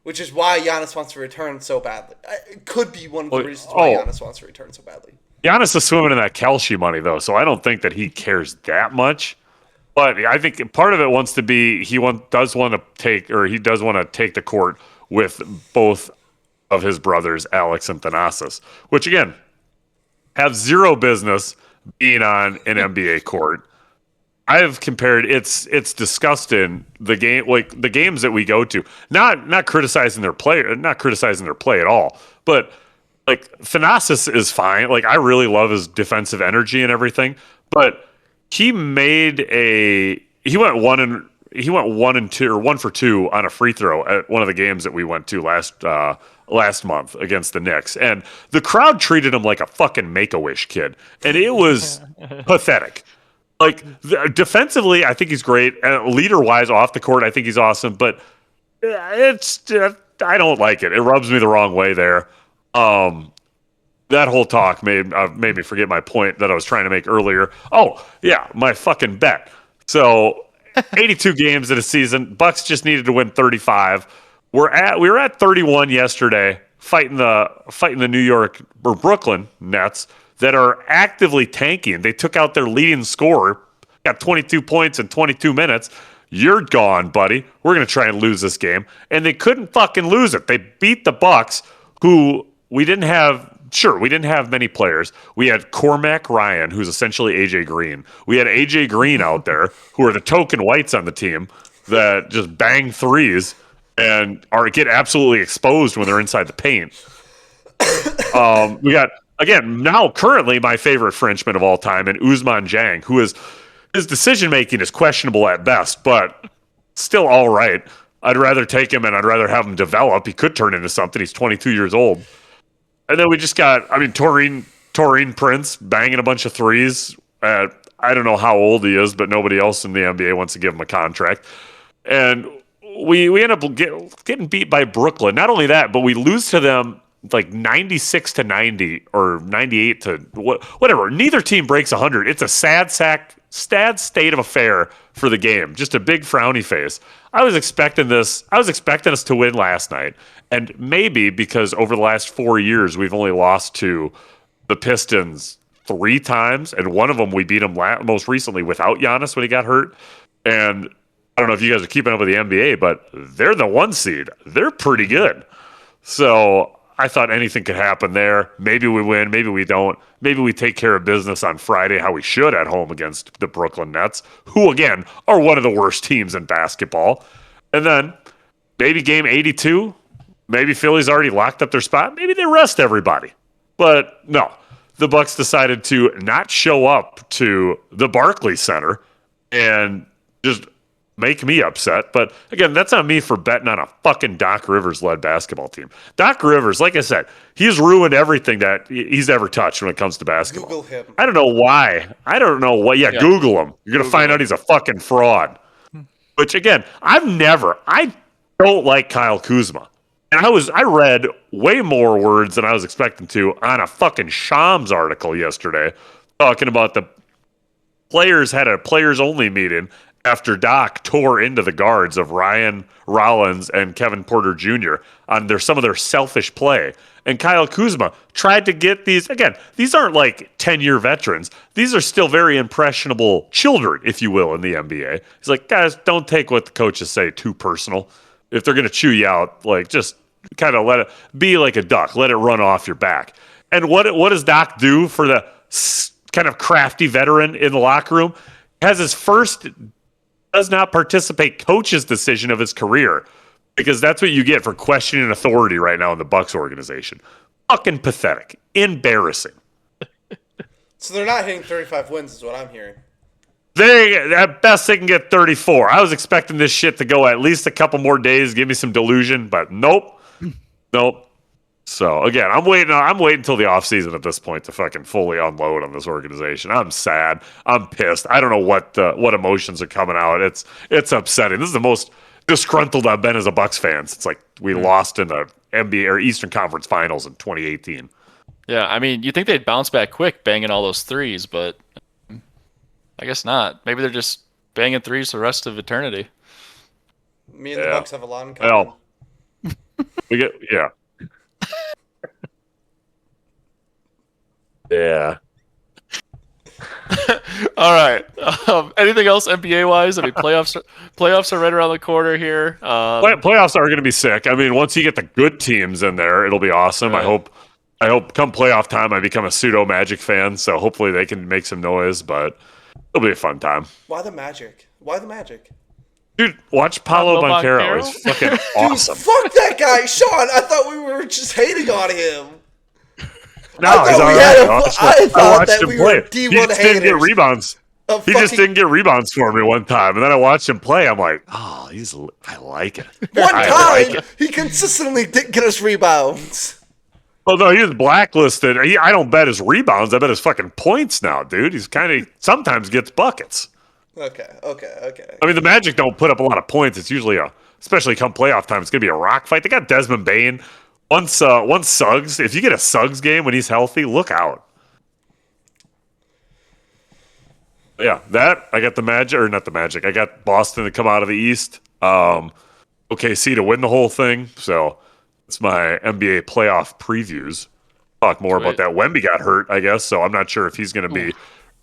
Which is why Giannis wants to return so badly. It could be one of the reasons why Giannis wants to return so badly. Giannis is swimming in that Kelce money, though, so I don't think that he cares that much. But I think part of it wants to be he does want to take the court with both of his brothers, Alex and Thanasis, which, again, have zero business being on an NBA court. I've compared it's disgusting the game like the games that we go to. Not criticizing their play, not criticizing their play at all, but like Thanasis is fine. Like I really love his defensive energy and everything, but he made a he went 1 and 2 or 1 for 2 on a free throw at one of the games that we went to last month against the Knicks, and the crowd treated him like a fucking Make-A-Wish kid, and it was pathetic. Like defensively, I think he's great. Leader wise, off the court, I think he's awesome. But it's I don't like it. It rubs me the wrong way there. That whole talk made me forget my point that I was trying to make earlier. Oh yeah, my fucking bet. So 82 games in a season. Bucks just needed to win 35. We were at 31 yesterday, fighting the New York or Brooklyn Nets that are actively tanking. They took out their leading scorer, got 22 points in 22 minutes. You're gone, buddy. We're going to try and lose this game. And they couldn't fucking lose it. They beat the Bucks, who we didn't have many players. We had Cormac Ryan, who's essentially AJ Green. We had AJ Green out there, who are the token whites on the team that just bang threes and get absolutely exposed when they're inside the paint. We got, again, now currently my favorite Frenchman of all time, and Ousmane Dieng, who is his decision making is questionable at best, but still all right. I'd rather take him and I'd rather have him develop. He could turn into something. He's 22 years old. And then we just got, Taurean Prince banging a bunch of threes. I don't know how old he is, but nobody else in the NBA wants to give him a contract. And we end up getting beat by Brooklyn. Not only that, but we lose to them like 96-90 or 98 to whatever. Neither team breaks 100. It's a sad state of affair for the game. Just a big frowny face. I was expecting this. I was expecting us to win last night. And maybe because over the last 4 years, we've only lost to the Pistons 3 times. And one of them, we beat them most recently without Giannis when he got hurt. And I don't know if you guys are keeping up with the NBA, but they're the 1 seed. They're pretty good. So I thought anything could happen there. Maybe we win. Maybe we don't. Maybe we take care of business on Friday how we should at home against the Brooklyn Nets, who, again, are one of the worst teams in basketball. And then maybe game 82, maybe Philly's already locked up their spot. Maybe they rest everybody. But no, the Bucks decided to not show up to the Barclays Center and just make me upset. But again, that's on me for betting on a fucking Doc Rivers-led basketball team. Doc Rivers, like I said, he's ruined everything that he's ever touched when it comes to basketball. Google him. I don't know why. I don't know what. Yeah, Google him. You're going to find out he's a fucking fraud. Which, again, I don't like Kyle Kuzma. And I read way more words than I was expecting to on a fucking Shams article yesterday talking about the players had a players-only meeting after Doc tore into the guards of Ryan Rollins and Kevin Porter Jr. on some of their selfish play. And Kyle Kuzma tried to get these, again, these aren't like 10-year veterans. These are still very impressionable children, if you will, in the NBA. He's like, guys, don't take what the coaches say too personal. If they're going to chew you out, like just kind of let it be like a duck. Let it run off your back. And what does Doc do for the kind of crafty veteran in the locker room? Has his first does not participate coach's decision of his career, because that's what you get for questioning authority right now in the Bucks organization. Fucking pathetic. Embarrassing. So they're not hitting 35 wins is what I'm hearing. At best they can get 34. I was expecting this shit to go at least a couple more days, give me some delusion, but nope. So again, I'm waiting until the offseason at this point to fucking fully unload on this organization. I'm sad. I'm pissed. I don't know what emotions are coming out. It's upsetting. This is the most disgruntled I've been as a Bucks fan since like we lost in the NBA or Eastern Conference Finals in 2018. Yeah, I mean, you'd think they'd bounce back quick banging all those threes, but I guess not. Maybe they're just banging threes the rest of eternity. Me and the Bucks have a lot in common. Yeah. Yeah. All right. Anything else NBA wise? I mean, playoffs are right around the corner here. Playoffs are going to be sick. I mean, once you get the good teams in there, it'll be awesome. Right. I hope come playoff time I become a pseudo Magic fan, so hopefully they can make some noise. But It'll be a fun time. Why the Magic? Why the Magic? Dude, watch Paolo Pablo Banchero. Banchero? He's fucking awesome. Fuck that guy, Sean. I thought we were just hating on him. No, I he's thought all we right. had I thought watched that him we play. were He D1 just didn't get haters. rebounds. He just didn't get rebounds for me one time, and then I watched him play. I'm like, oh, I like it. One I time, like it. he consistently didn't get us rebounds. Well, no, he was blacklisted. I don't bet his rebounds. I bet his fucking points now, dude. He's kind of sometimes gets buckets. Okay. I mean, the Magic don't put up a lot of points. It's usually especially come playoff time, it's gonna be a rock fight. They got Desmond Bane. Once Suggs, if you get a Suggs game when he's healthy, look out. Yeah, that I got the Magic, or not the Magic. I got Boston to come out of the East. OKC to win the whole thing. So it's my NBA playoff previews. Talk more about that. Wemby got hurt, I guess, so I'm not sure if he's going to be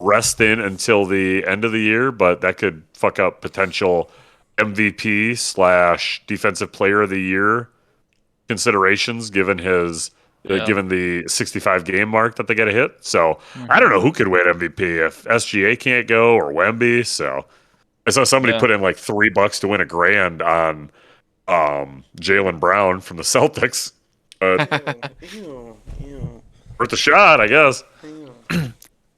resting until the end of the year, but that could fuck up potential MVP / Defensive Player of the Year considerations given given the 65 game mark that they got to hit. So I don't know who could win MVP if SGA can't go or Wemby. So I saw somebody put in like $3 to win $1,000 on Jaylen Brown from the Celtics. Worth a shot, I guess.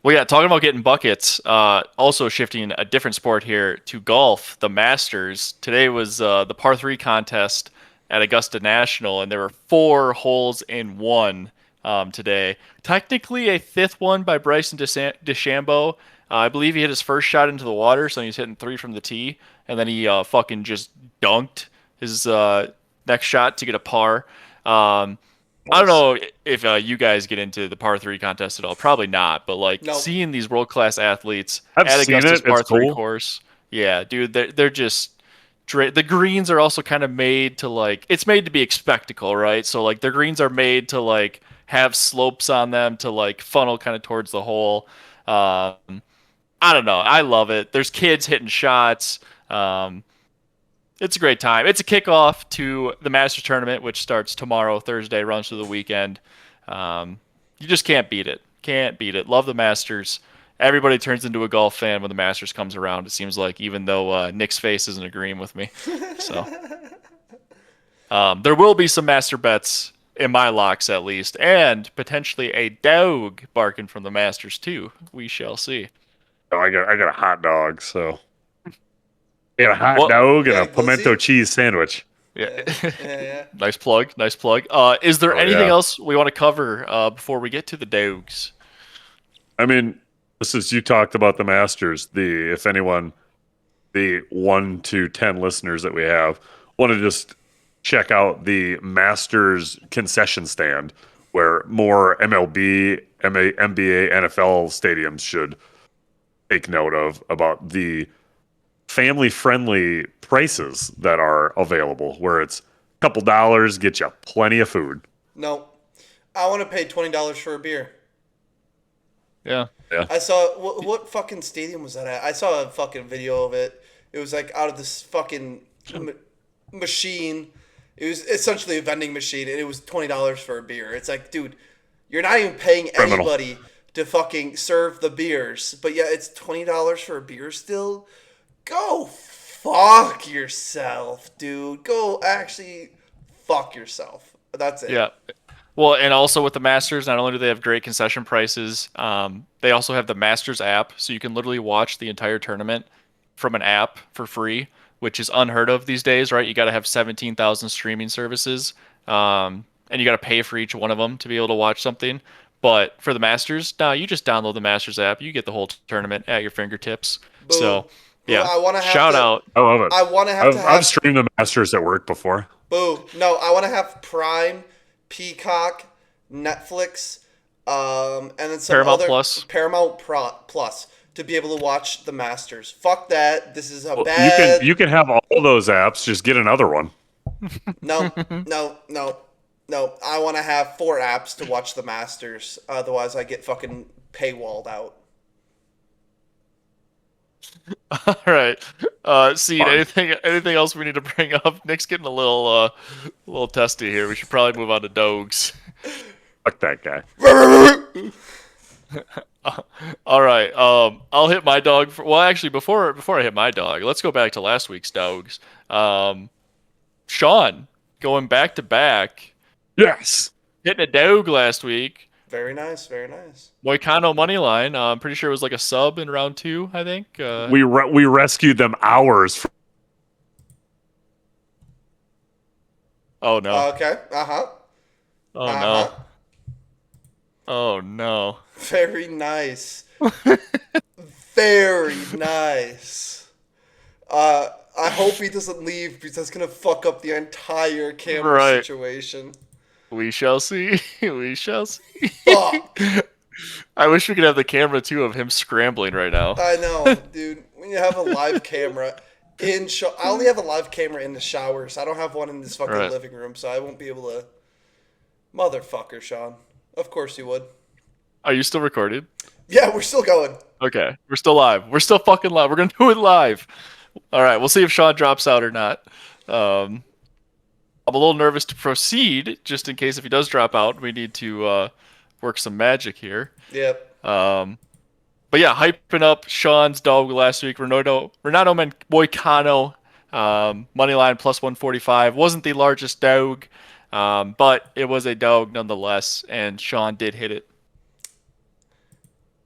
Well, yeah, talking about getting buckets, also shifting a different sport here to golf, the Masters. Today was the par 3 contest at Augusta National, and there were 4 holes in one today. Technically a 5th one by Bryson DeChambeau. I believe he hit his first shot into the water, so he's hitting 3 from the tee, and then he fucking just dunked his next shot to get a par. I don't know if you guys get into the par 3 contest at all. Probably not, but seeing these world-class athletes at Augusta's par 3 course. Yeah, dude, they're just... The greens are also kind of made to it's made to be a spectacle, right? So their greens are made to have slopes on them to funnel kind of towards the hole. I don't know. I love it. There's kids hitting shots. It's a great time. It's a kickoff to the Masters tournament, which starts tomorrow, Thursday, runs through the weekend. You just can't beat it. Can't beat it. Love the Masters. Everybody turns into a golf fan when the Masters comes around, it seems like, even though Nick's face isn't agreeing with me. So there will be some master bets in my locks, at least, and potentially a dog barking from the Masters, too. We shall see. Oh, I got a hot dog, so... I got a hot dog and a pimento cheese sandwich. Yeah. Nice plug. Is there anything else we want to cover before we get to the dogs? I mean, you talked about the Masters. If anyone, the 1 to 10 listeners that we have, want to just check out the Masters concession stand, where more MLB, NBA, NFL stadiums should take note of about the family-friendly prices that are available, where it's a couple dollars, get you plenty of food. No. I want to pay $20 for a beer. Yeah. I saw... What fucking stadium was that at? I saw a fucking video of it. It was out of this fucking machine. It was essentially a vending machine, and it was $20 for a beer. It's dude, you're not even paying anybody to fucking serve the beers. But yeah, it's $20 for a beer still? Go fuck yourself, dude. Go actually fuck yourself. That's it. Yeah. Well, and also with the Masters, not only do they have great concession prices, they also have the Masters app, so you can literally watch the entire tournament from an app for free, which is unheard of these days, right? You got to have 17,000 streaming services, and you got to pay for each one of them to be able to watch something. But for the Masters, no, you just download the Masters app. You get the whole tournament at your fingertips. Boom. So... yeah, I want to shout out. I love it. I want to have I've streamed the Masters at work before. Boo. No, I want to have Prime, Peacock, Netflix, and then some Paramount other Plus. Paramount Plus to be able to watch the Masters. Fuck that. This is bad. You can have all those apps. Just get another one. No. I want to have 4 apps to watch the Masters. Otherwise, I get fucking paywalled out. All right. Seed, anything else we need to bring up? Nick's getting a little testy here. We should probably move on to dogs. Fuck that guy. All right. I'll hit my dog. Well, actually, before I hit my dog, let's go back to last week's dogs. Sean going back to back, Yes. hitting a dog last week. Very nice, very nice. Moicano money line. I'm pretty sure it was like a sub in round 2. I think. We rescued them hours from Oh no. Okay. Uh-huh. Oh Uh-huh. no. Oh no. Very nice. Very nice. I hope he doesn't leave because that's gonna fuck up the entire camera Right. situation. We shall see. We shall see. Fuck. I wish we could have the camera too of him scrambling right now. I know, dude. When you have a live camera I only have a live camera in the shower, so I don't have one in this fucking Right. living room, so I won't be able to. Motherfucker, Sean. Of course you would. Are you still recorded? Yeah, we're still going. Okay, we're still live. We're still fucking live. We're gonna do it live. All right, we'll see if Sean drops out or not. I'm a little nervous to proceed, just in case if he does drop out, we need to work some magic here. Yep. But yeah, hyping up Sean's dog last week. Renato Moicano, money line plus 145. Wasn't the largest dog, but it was a dog nonetheless, and Sean did hit it.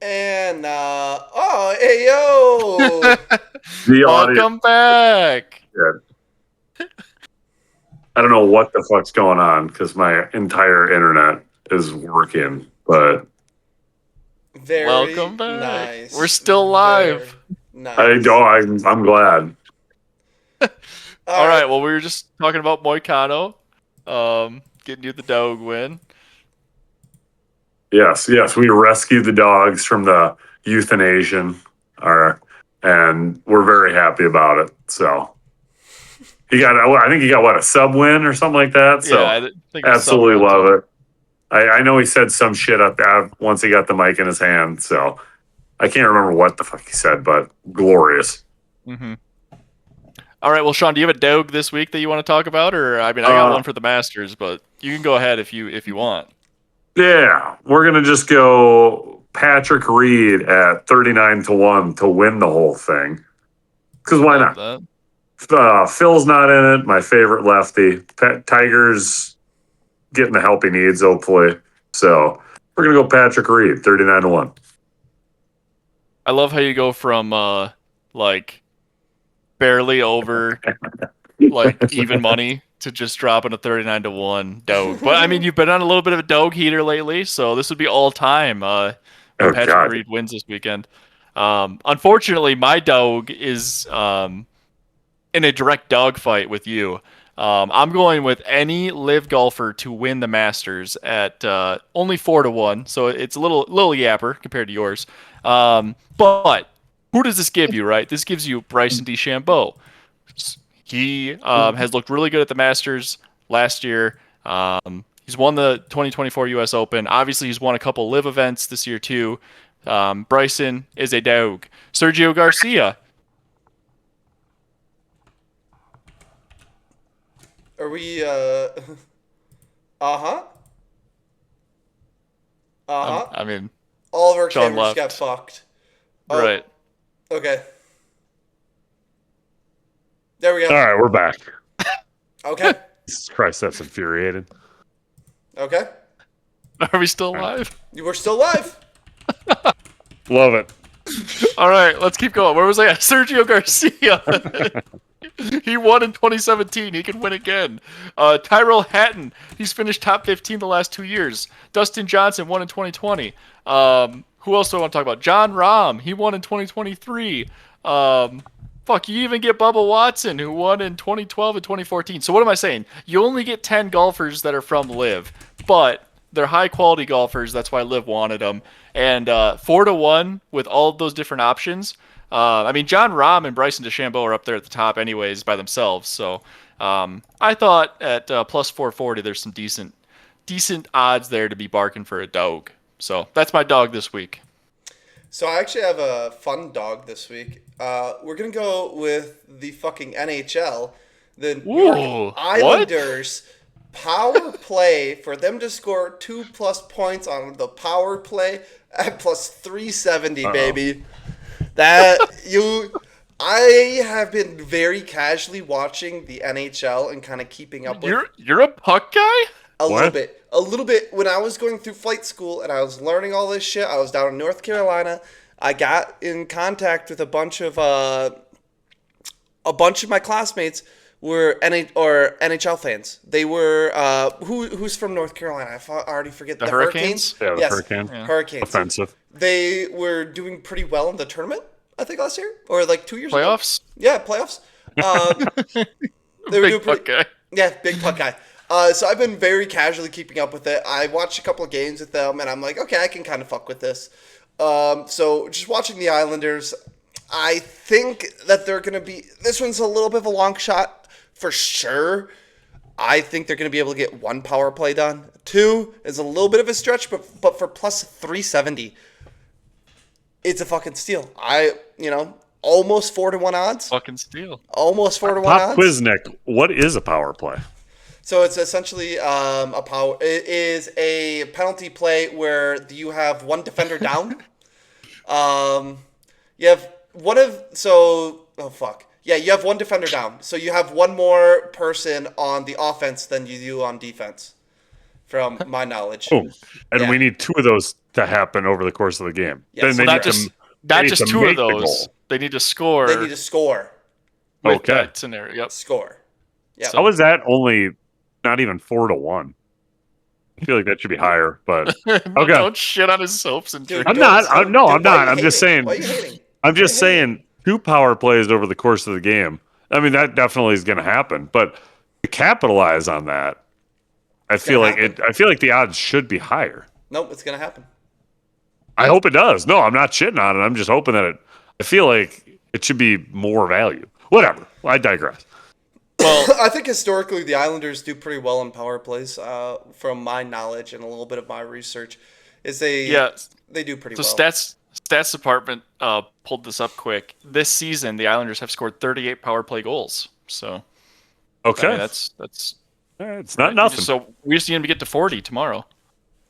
And oh, hey yo. the audio. Welcome back. I don't know what the fuck's going on because my entire internet is working, but Very Welcome back. nice. We're still live. Very nice. I'm glad. All right. Well, we were just talking about Moicano, getting you the dog win. Yes, we rescued the dogs from the euthanasian, and we're very happy about it. So I think he got a sub win or something like that. So Yeah, I think it was absolutely sub round love it. I know he said some shit up there once he got the mic in his hand. So I can't remember what the fuck he said, but glorious. Mm-hmm. All right. Well, Sean, do you have a dog this week that you want to talk about, or I mean, I got one for the Masters, but you can go ahead if you want. Yeah, we're gonna just go Patrick Reed at 39-1 to win the whole thing. Because why Love not? that. Phil's not in it. My favorite lefty. Tiger's getting the help he needs, hopefully. So we're gonna go Patrick Reed, 39-1. I love how you go from like barely over like even money to just dropping a 39-1 dog. But I mean, you've been on a little bit of a dog heater lately, so this would be all time. Oh, Patrick God. Reed wins this weekend. Unfortunately, my dog is in a direct dog fight with you. I'm going with any live golfer to win the Masters at only 4-1, so it's a little yapper compared to yours. But who does this give you, right? This gives you Bryson DeChambeau. He has looked really good at the Masters last year. He's won the 2024 U.S. Open. Obviously, he's won a couple live events this year too. Bryson is a dog. Sergio Garcia. Are we uh-huh. Uh-huh. I mean, All of our Sean cameras left. got fucked. Oh, right. Okay. There we All go. right, we're back. Okay. Jesus Christ, that's infuriating. Okay. Are we still live? You were still live. Love it. All right, let's keep going. Where was I at? Sergio Garcia. He won in 2017. He can win again. Tyrell Hatton. He's finished top 15 the last 2 years. Dustin Johnson won in 2020. Who else do I want to talk about? John Rahm. He won in 2023. Fuck, you even get Bubba Watson, who won in 2012 and 2014. So what am I saying? You only get 10 golfers that are from LIV, but they're high-quality golfers. That's why LIV wanted them. And 4-1 with all of those different options. I mean, John Rahm and Bryson DeChambeau are up there at the top anyways by themselves. So I thought at plus 440, there's some decent odds there to be barking for a dog. So that's my dog this week. So I actually have a fun dog this week. We're gonna go with the fucking NHL, the New York Islanders power play for them to score 2+ points on the power play at plus 370, Uh-oh. baby. I have been very casually watching the NHL and kind of keeping up with You're a puck guy? a little What? bit. A little bit. When I was going through flight school and I was learning all this shit, I was down in North Carolina. I got in contact with a bunch of my classmates were NHL fans. They were who's from North Carolina? I already forget. The Hurricanes? Yeah, the Yes, Hurricane. Yeah. Hurricanes. Offensive. They were doing pretty well in the tournament. I think last year or like 2 years Playoffs? ago. Yeah, playoffs. They were doing Big puck pretty. guy. Yeah, big puck guy. So I've been very casually keeping up with it. I watched a couple of games with them, and I'm like, okay, I can kind of fuck with this. So just watching the Islanders, I think that they're going to be. This one's a little bit of a long shot for sure. I think they're going to be able to get one power play done. 2 is a little bit of a stretch, but for plus 370, it's a fucking steal. Almost 4-1 odds. Fucking steal. Almost 4-1 Pop odds. quiz, Nick. What is a power play? So it's essentially a power. It is a penalty play where you have one defender down. You have one of so oh fuck yeah, you have one defender down. So you have one more person on the offense than you do on defense, from my knowledge. Boom. And Yeah. we need 2 of those to happen over the course of the game. Yes. Then they Well, need not need just to 2 make of the those. goal. They need to score. They need to score. with Okay. that scenario. Yep. Score. Yeah. How is that only not even 4-1? I feel like that should be higher, but okay. Don't shit on his soaps and Dude, drink. I'm don't- not. don't- No, dude, I'm why not. are you I'm just hating? saying. Why are you hating? I'm just Why are you hating? saying 2 power plays over the course of the game. I mean, that definitely is going to happen, but to capitalize on that, I feel like happen. I feel like the odds should be higher. Nope, it's gonna happen. I hope it does. No, I'm not shitting on it. I'm just hoping that I feel like it should be more value. Whatever. I digress. Well, I think historically the Islanders do pretty well in power plays. From my knowledge and a little bit of my research, yeah. they do pretty So well. stats department pulled this up quick. This season, the Islanders have scored 38 power play goals. So Okay. I mean, that's It's not nothing. So we just need to get to 40 tomorrow.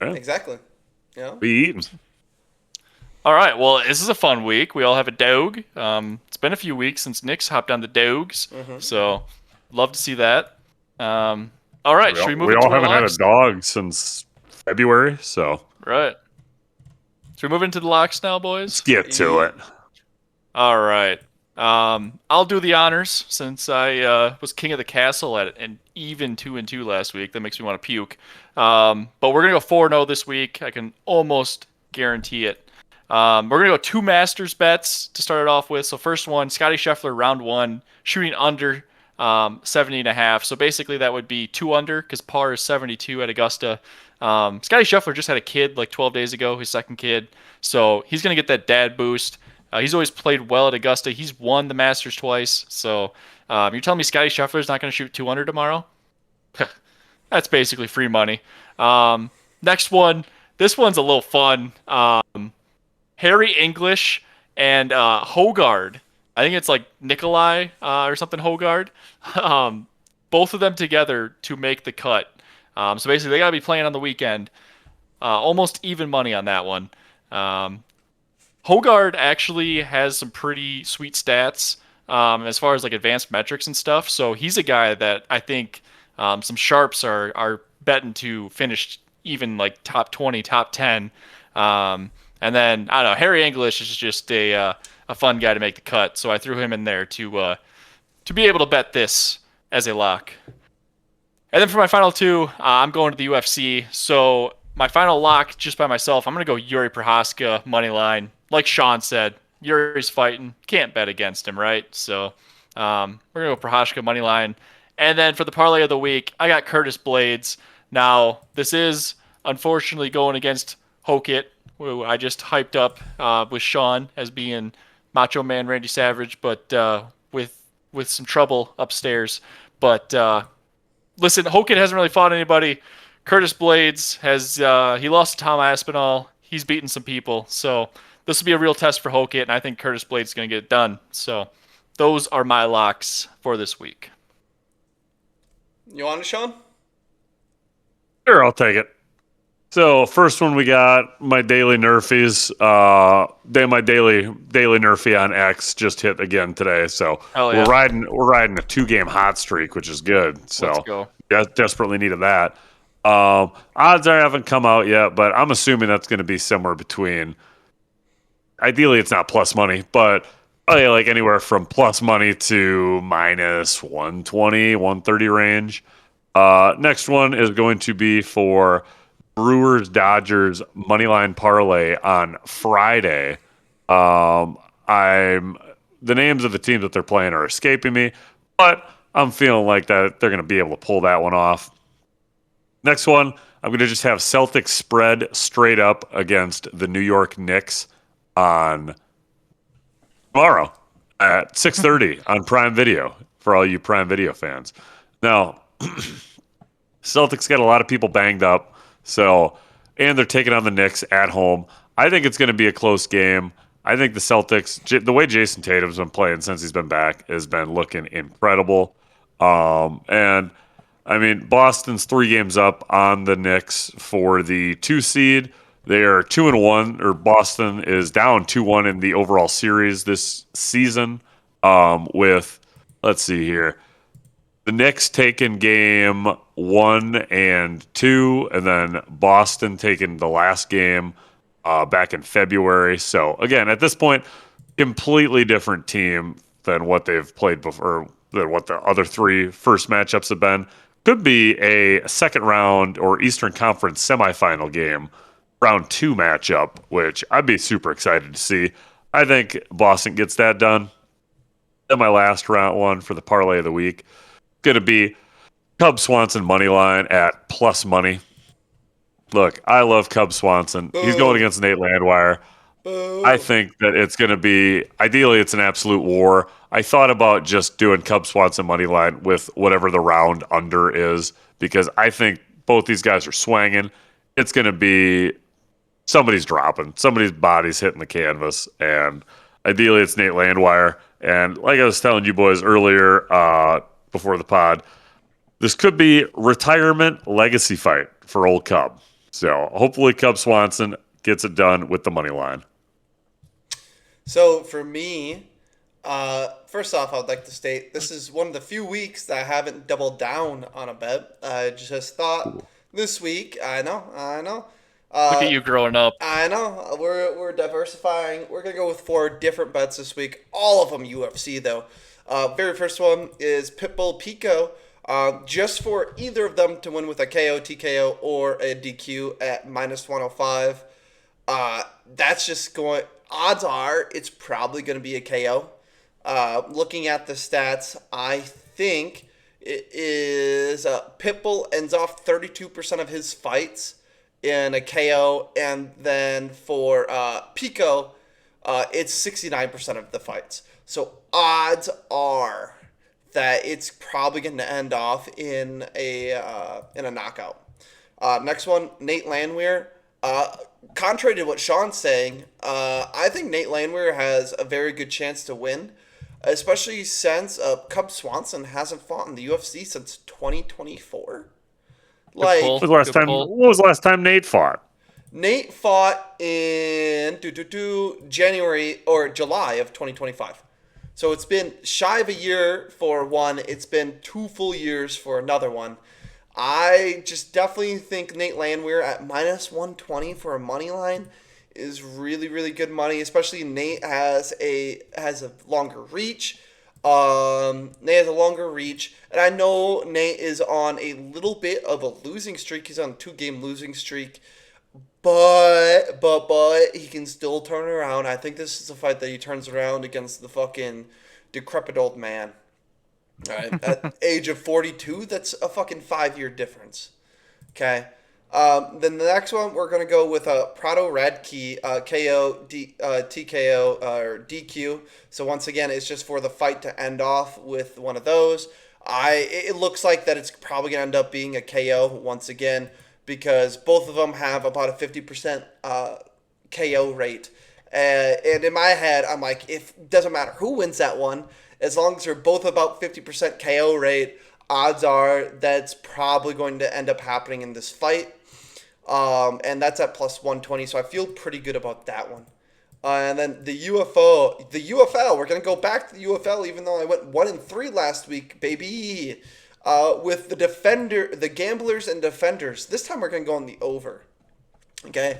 Exactly. Yeah. Be eating. All right. Well, this is a fun week. We all have a dog. It's been a few weeks since Nick's hopped on the dogs, Mm-hmm. so love to see that. All right. Should we move We into all our haven't had a locks? dog since February, so Right. Should we move into the locks now, boys? get to it. All right. I'll do the honors since I was king of the castle at an even 2-2 last week. That makes me want to puke. But we're gonna go 4-0 this week. I can almost guarantee it. We're gonna go 2 Masters bets to start it off with. So first one, Scotty Scheffler, round 1, shooting under 70.5. So basically that would be 2 under because par is 72 at Augusta. Scotty Scheffler just had a kid like 12 days ago, his second kid. So he's gonna get that dad boost. He's always played well at Augusta. He's won the Masters twice. So you're telling me Scotty Scheffler's not going to shoot 2 under tomorrow? That's basically free money. Next one. This one's a little fun. Harry English and Hogard. I think it's like Nikolai or something Hogard. Both of them together to make the cut. So basically they got to be playing on the weekend. Almost even money on that one. Hogard actually has some pretty sweet stats as far as like advanced metrics and stuff. So he's a guy that I think some sharps are betting to finish even like top 20, top 10. And then I don't know, Harry English is just a fun guy to make the cut. So I threw him in there to be able to bet this as a lock. And then for my final 2, I'm going to the UFC. So my final lock, just by myself, I'm going to go Yuri Prohaska, money line. Like Sean said, Yuri's fighting. Can't bet against him, right? So we're going to go Prohaska, money line. And then for the parlay of the week, I got Curtis Blades. Now, this is unfortunately going against Hokit, who I just hyped up with Sean as being Macho Man Randy Savage, but with some trouble upstairs. But listen, Hokit hasn't really fought anybody. Curtis Blades has he lost to Tom Aspinall. He's beaten some people, so this will be a real test for Hokit, and I think Curtis Blades is going to get it done. So those are my locks for this week. You want it, Sean? Sure, I'll take it. So first one we got my daily nerfies. My daily nerfie on X just hit again today. So Hell we're yeah. riding a 2-game hot streak, which is good. Let's So go. desperately needed that. Odds haven't come out yet, but I'm assuming that's going to be somewhere between. Ideally, it's not plus money, but like anywhere from plus money to minus 120, 130 range. Next one is going to be for Brewers Dodgers moneyline parlay on Friday. I'm the names of the teams that they're playing are escaping me, but I'm feeling like that they're going to be able to pull that one off. Next one, I'm going to just have Celtics spread straight up against the New York Knicks on tomorrow at 6:30 on Prime Video for all you Prime Video fans. Now, Celtics got a lot of people banged up, and they're taking on the Knicks at home. I think it's going to be a close game. I think the Celtics, the way Jason Tatum's been playing since he's been back, has been looking incredible. And I mean, Boston's 3 games up on the Knicks for the 2 seed. They are 2-1, or Boston is down 2-1 in the overall series this season. With let's see here, the Knicks taking game 1 and 2, and then Boston taking the last game back in February. So again, at this point, completely different team than what they've played before, than what the other 3 first matchups have been. Could be a second round or Eastern Conference semifinal game, round 2 matchup, which I'd be super excited to see. I think Boston gets that done. Then my last round one for the parlay of the week going to be Cub Swanson money line at plus money. Look, I love Cub Swanson. He's going against Nate Landwehr. I think that it's going to be, ideally, it's an absolute war. I thought about just doing Cub Swanson money line with whatever the round under is, because I think both these guys are swanging. It's going to be somebody's dropping, somebody's body's hitting the canvas, and ideally, it's Nate Landwehr. And like I was telling you boys earlier before the pod, this could be retirement legacy fight for old Cub. So hopefully Cub Swanson gets it done with the money line. So for me, first off, I would like to state this is one of the few weeks that I haven't doubled down on a bet. I just thought this week, I know. Look at you growing up. I know. We're diversifying. We're gonna go with 4 different bets this week. All of them UFC though. Very first one is Pitbull Pico. Just for either of them to win with a KO, TKO, or a DQ at minus 105. That's just going. Odds are it's probably going to be a KO. Looking at the stats, I think it is Pitbull ends off 32% of his fights in a KO, and then for Pico, it's 69% of the fights. So odds are that it's probably going to end off in a knockout. Next one, Nate Landwehr. Contrary to what Sean's saying, I think Nate Landwehr has a very good chance to win, especially since Cub Swanson hasn't fought in the UFC since 2024. Like, pull. What was the last time Nate fought? Nate fought in January or July of 2025. So it's been shy of a year for one. It's been 2 full years for another one. I just definitely think Nate Landwehr at minus 120 for a money line is really, really good money. Especially Nate has a longer reach. Nate has a longer reach, and I know Nate is on a little bit of a losing streak. He's on a 2-game losing streak. But he can still turn around. I think this is a fight that he turns around against the fucking decrepit old man. All right, at the age of 42, that's a fucking 5-year difference. Okay. Then the next one, we're gonna go with Prado Radke, KO, TKO, or DQ. So once again, it's just for the fight to end off with one of those. It looks like that it's probably gonna end up being a KO once again, because both of them have about a 50% KO rate. And in my head, I'm like, it doesn't matter who wins that one, as long as they're both about 50% KO rate, odds are that's probably going to end up happening in this fight. And that's at plus 120. So I feel pretty good about that one. And then the UFL, we're gonna go back to the UFL, even though I went 1-3 last week, baby. With the gamblers and defenders. This time we're gonna go on the over. Okay,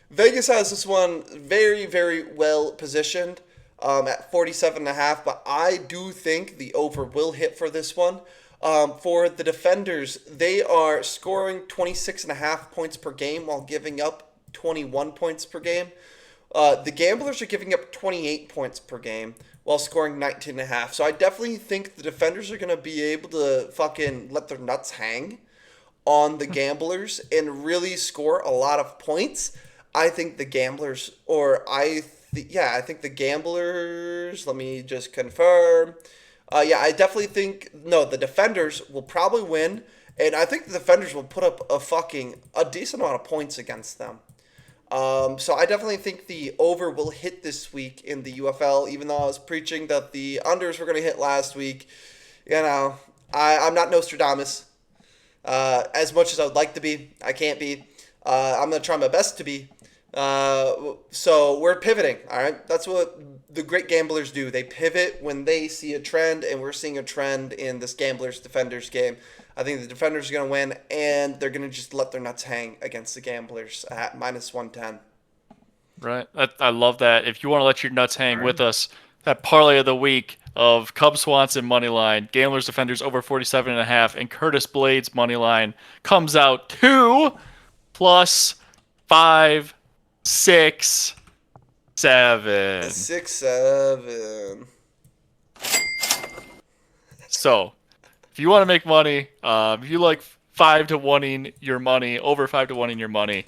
Vegas has this one very, very well positioned at 47.5, but I do think the over will hit for this one. For the defenders, they are scoring 26.5 points per game while giving up 21 points per game. The gamblers are giving up 28 points per game while scoring 19.5. So I definitely think the defenders are going to be able to fucking let their nuts hang on the gamblers and really score a lot of points. I think the gamblers, I think the gamblers, let me just confirm. I definitely think, no, the defenders will probably win. And I think the defenders will put up a decent amount of points against them. So I definitely think the over will hit this week in the UFL, even though I was preaching that the unders were going to hit last week. I'm not Nostradamus. As much as I would like to be, I can't be. I'm going to try my best to be. So we're pivoting, all right? That's what the great gamblers do. They pivot when they see a trend, and we're seeing a trend in this gamblers-defenders game. I think the defenders are going to win, and they're going to just let their nuts hang against the gamblers at minus 110. Right. I love that. If you want to let your nuts hang with us, that parlay of the week of Cub Swanson money line, Gamblers Defenders over 47.5, and Curtis Blades money line comes out to plus 5, 6, 7. 6-7. So, if you want to make money, if you like 5-1ing your money, over 5-1ing your money,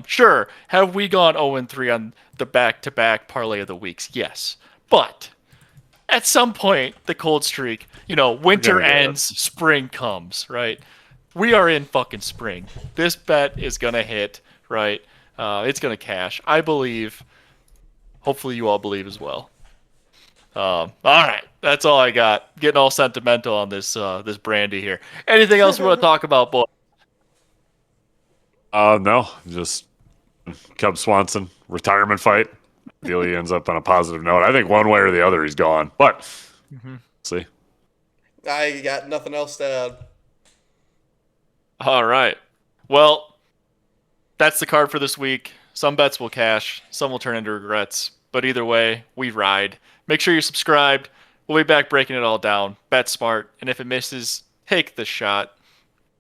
sure. Have we gone 0-3 on the back-to-back parlay of the weeks? Yes. But at some point, the cold streak, winter ends, spring comes, right? We are in fucking spring. This bet is going to hit, right? It's going to cash. I believe. Hopefully you all believe as well. All right. That's all I got. Getting all sentimental on this brandy here. Anything else we want to talk about, boy? No, just Cub Swanson retirement fight. Ideally ends up on a positive note. I think one way or the other he's gone, but see. I got nothing else to add. All right. Well, that's the card for this week. Some bets will cash, some will turn into regrets. But either way, we ride. Make sure you're subscribed. We'll be back breaking it all down. Bet smart. And if it misses, take the shot.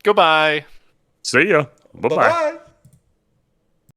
Goodbye. See ya. Bye-bye. Bye-bye.